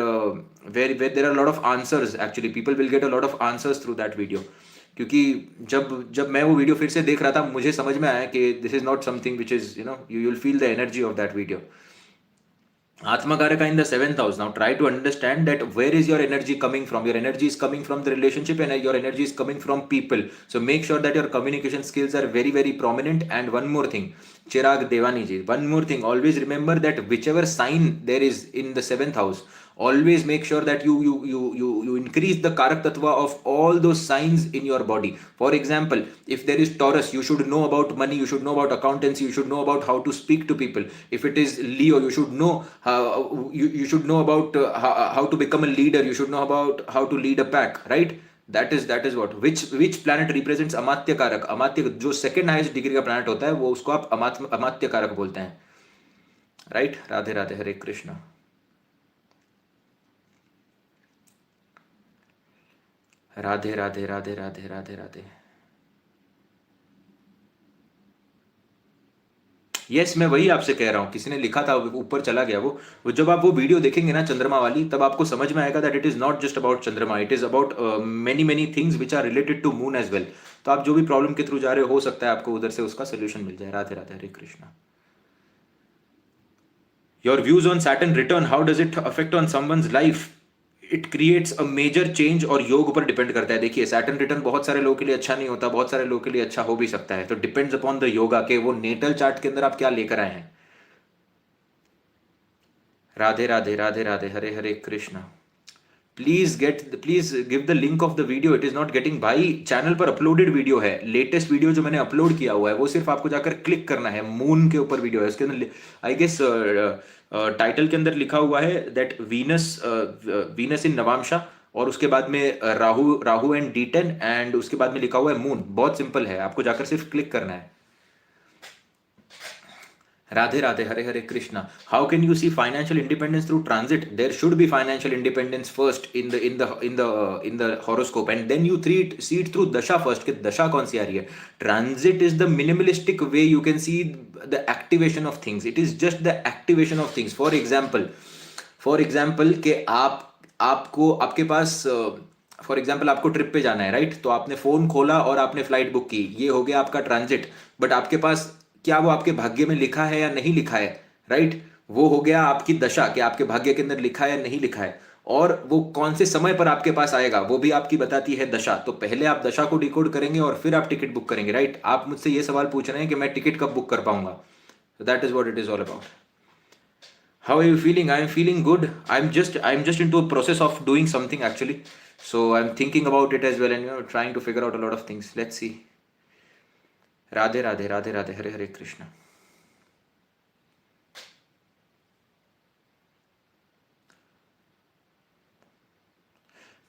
there are a lot of answers, actually people will get a lot of answers through that video। क्योंकि जब जब मैं वो वीडियो फिर से देख रहा था, मुझे समझ में आया कि this is not something which is you will feel the energy of that video. Atmakaraka in the 7th house. Now try to understand that where is your energy coming from. Your energy is coming from the relationship and your energy is coming from people. So make sure that your communication skills are very, very prominent. And one more thing, Chirag Devani ji, one more thing, always remember that whichever sign there is in the 7th house, always make sure that you increase the karak tattva of all those signs in your body. For example, if there is Taurus, you should know about money, you should know about accountancy, you should know about how to speak to people. If it is Leo, you should know you should know about how to become a leader, you should know about how to lead a pack, right? That is what, which planet represents अमात्य कारक। अमात्य जो सेकंड हाईएस्ट डिग्री का प्लैनेट होता है वो उसको आप अमात्य कारक बोलते हैं, राइट? राधे राधे, हरे कृष्णा। राधे राधे राधे राधे राधे राधे। यस, मैं वही आपसे कह रहा हूं, किसी ने लिखा था ऊपर चला गया वो जब आप वो वीडियो देखेंगे ना चंद्रमा वाली, तब आपको समझ में आएगा that it is not just about Chandrama, it is about many many things which are related to moon as well. तो आप जो भी प्रॉब्लम के थ्रू जा रहे हो सकता है आपको उधर से उसका सोल्यूशन मिल जाए। Radhe Radhe, Hare Krishna. Your views on Saturn return, how does it affect on someone's life? It creates a major change, और योग पर डिपेंड करता है। देखिए, सैटर्न रिटर्न बहुत सारे लोगों के लिए अच्छा नहीं होता, बहुत सारे लोगों के लिए अच्छा हो भी सकता है। तो डिपेंड्स अपॉन द योगा के वो नेटल चार्ट के अंदर आप क्या लेकर आए हैं। Radhe Radhe Radhe Radhe, Hare Hare Krishna. Please give the link of the video, it is not getting. भाई चैनल पर अपलोडेड वीडियो है, लेटेस्ट वीडियो जो मैंने अपलोड किया हुआ है वो सिर्फ आपको जाकर क्लिक करना है। मून के ऊपर वीडियो है, उसके अंदर आई गेस टाइटल के अंदर लिखा हुआ है दैट वीनस इन नवांशा, और उसके बाद में राहु एंड D10, एंड उसके बाद में लिखा हुआ है मून। बहुत सिंपल है, आपको जाकर सिर्फ क्लिक करना है। Radhe Radhe, Hare Hare Krishna. How can you see financial independence through transit? There should be financial independence first in the horoscope, and then you see it through dasha first, कि दशा कौन सी आ रही है। Transit is the minimalistic way you can see the activation of things, it is just the activation of things. For example कि आपको आपके पास फॉर एग्जाम्पल आपको ट्रिप पे जाना है, राइट? तो आपने फोन खोला और आपने फ्लाइट बुक की, ये हो गया आपका ट्रांजिट। बट आपके पास क्या वो आपके भाग्य में लिखा है या नहीं लिखा है, राइट? वो हो गया आपकी दशा, कि आपके भाग्य के अंदर लिखा है या नहीं लिखा है, और वो कौन से समय पर आपके पास आएगा वो भी आपकी बताती है दशा। तो पहले आप दशा को डिकोड करेंगे और फिर आप टिकट बुक करेंगे, राइट? आप मुझसे ये सवाल पूछ रहे हैं कि मैं टिकट कब बुक कर पाऊंगा। That is what it is all about. How are you feeling? I am feeling good. I'm just into a process of doing something actually. So I'm thinking about it as well, and trying to figure out a lot of things. Let's see. Radhe Radhe Radhe Radhe, Hare Hare Krishna.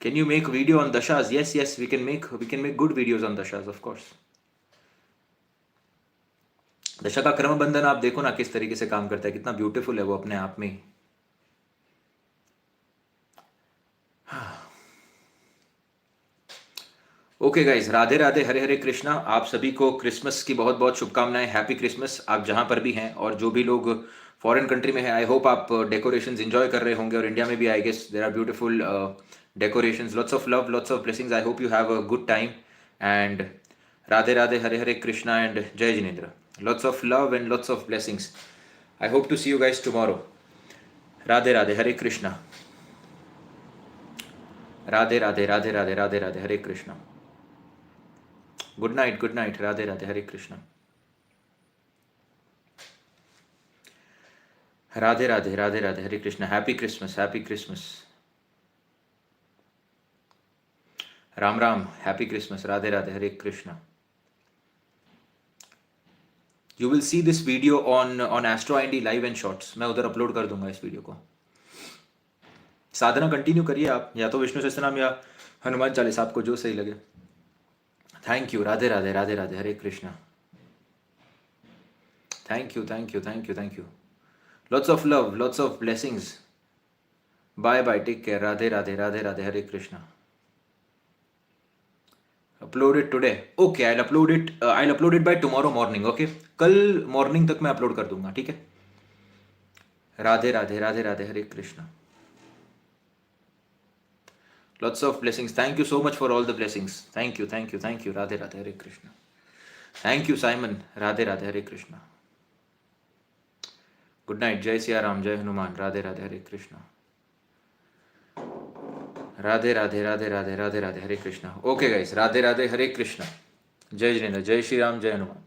Can you make video on dashas? Yes, we can make good videos on dashas, of course. दशा का क्रम बंधन आप देखो ना किस तरीके से काम करता है, कितना ब्यूटीफुल है वो अपने आप में ही। Okay guys, Radhe Radhe, Hare Hare Krishna. आप सभी को क्रिसमस की बहुत बहुत शुभकामनाएं। हैप्पी क्रिसमस, आप जहां पर भी हैं, और जो भी लोग फॉरेन कंट्री में हैं, आई होप आप डेकोरेशंस एंजॉय कर रहे होंगे, और इंडिया में भी I guess there are beautiful decorations. Lots of love, lots of blessings. I hope you have a good time, and Radhe Radhe, Hare Hare Krishna, and जय Jinendra. Lots of love and lots of blessings. I hope to see you guys tomorrow. Radhe Radhe, Hare Krishna. Radhe Radhe Radhe Radhe Radhe Radhe, Hare Krishna. Good night, Radhe Radhe, Hare Krishna. Radhe Radhe Radhe Radhe, Hare Krishna. Happy Christmas, happy Christmas. Ram Ram, happy Christmas, Radhe Radhe, Hare Krishna. You will see this video on astro ID live and shorts, मैं उधर अपलोड कर दूंगा इस वीडियो को। साधना कंटिन्यू करिए आप, या तो विष्णु सहस्त्रनाम या हनुमान चालीसा, आपको जो सही लगे। Thank you, Radhe Radhe Radhe Radhe, Hare Krishna. Thank you thank you thank you thank you. Lots of love, lots of blessings. Bye bye, take care, Radhe Radhe Radhe Radhe, Hare Krishna. Upload it today, okay, I upload it by tomorrow morning, okay, कल मॉर्निंग तक मैं अपलोड कर दूंगा, ठीक है। Radhe Radhe Radhe Radhe, Hare Krishna. Lots of blessings. Thank you so much for all the blessings. Thank you, thank you, thank you. Radhe Radhe, Hare Krishna. Thank you, Simon. Radhe Radhe, Hare Krishna. Good night. Jai Siya Ram, Jai Hanuman. Radhe Radhe, Hare Krishna. Radhe Radhe, Radhe Radhe, Radhe Radhe, Hare Krishna. Okay, guys. Radhe Radhe, Hare Krishna. Jai Jai Shri Ram, Jai Hanuman.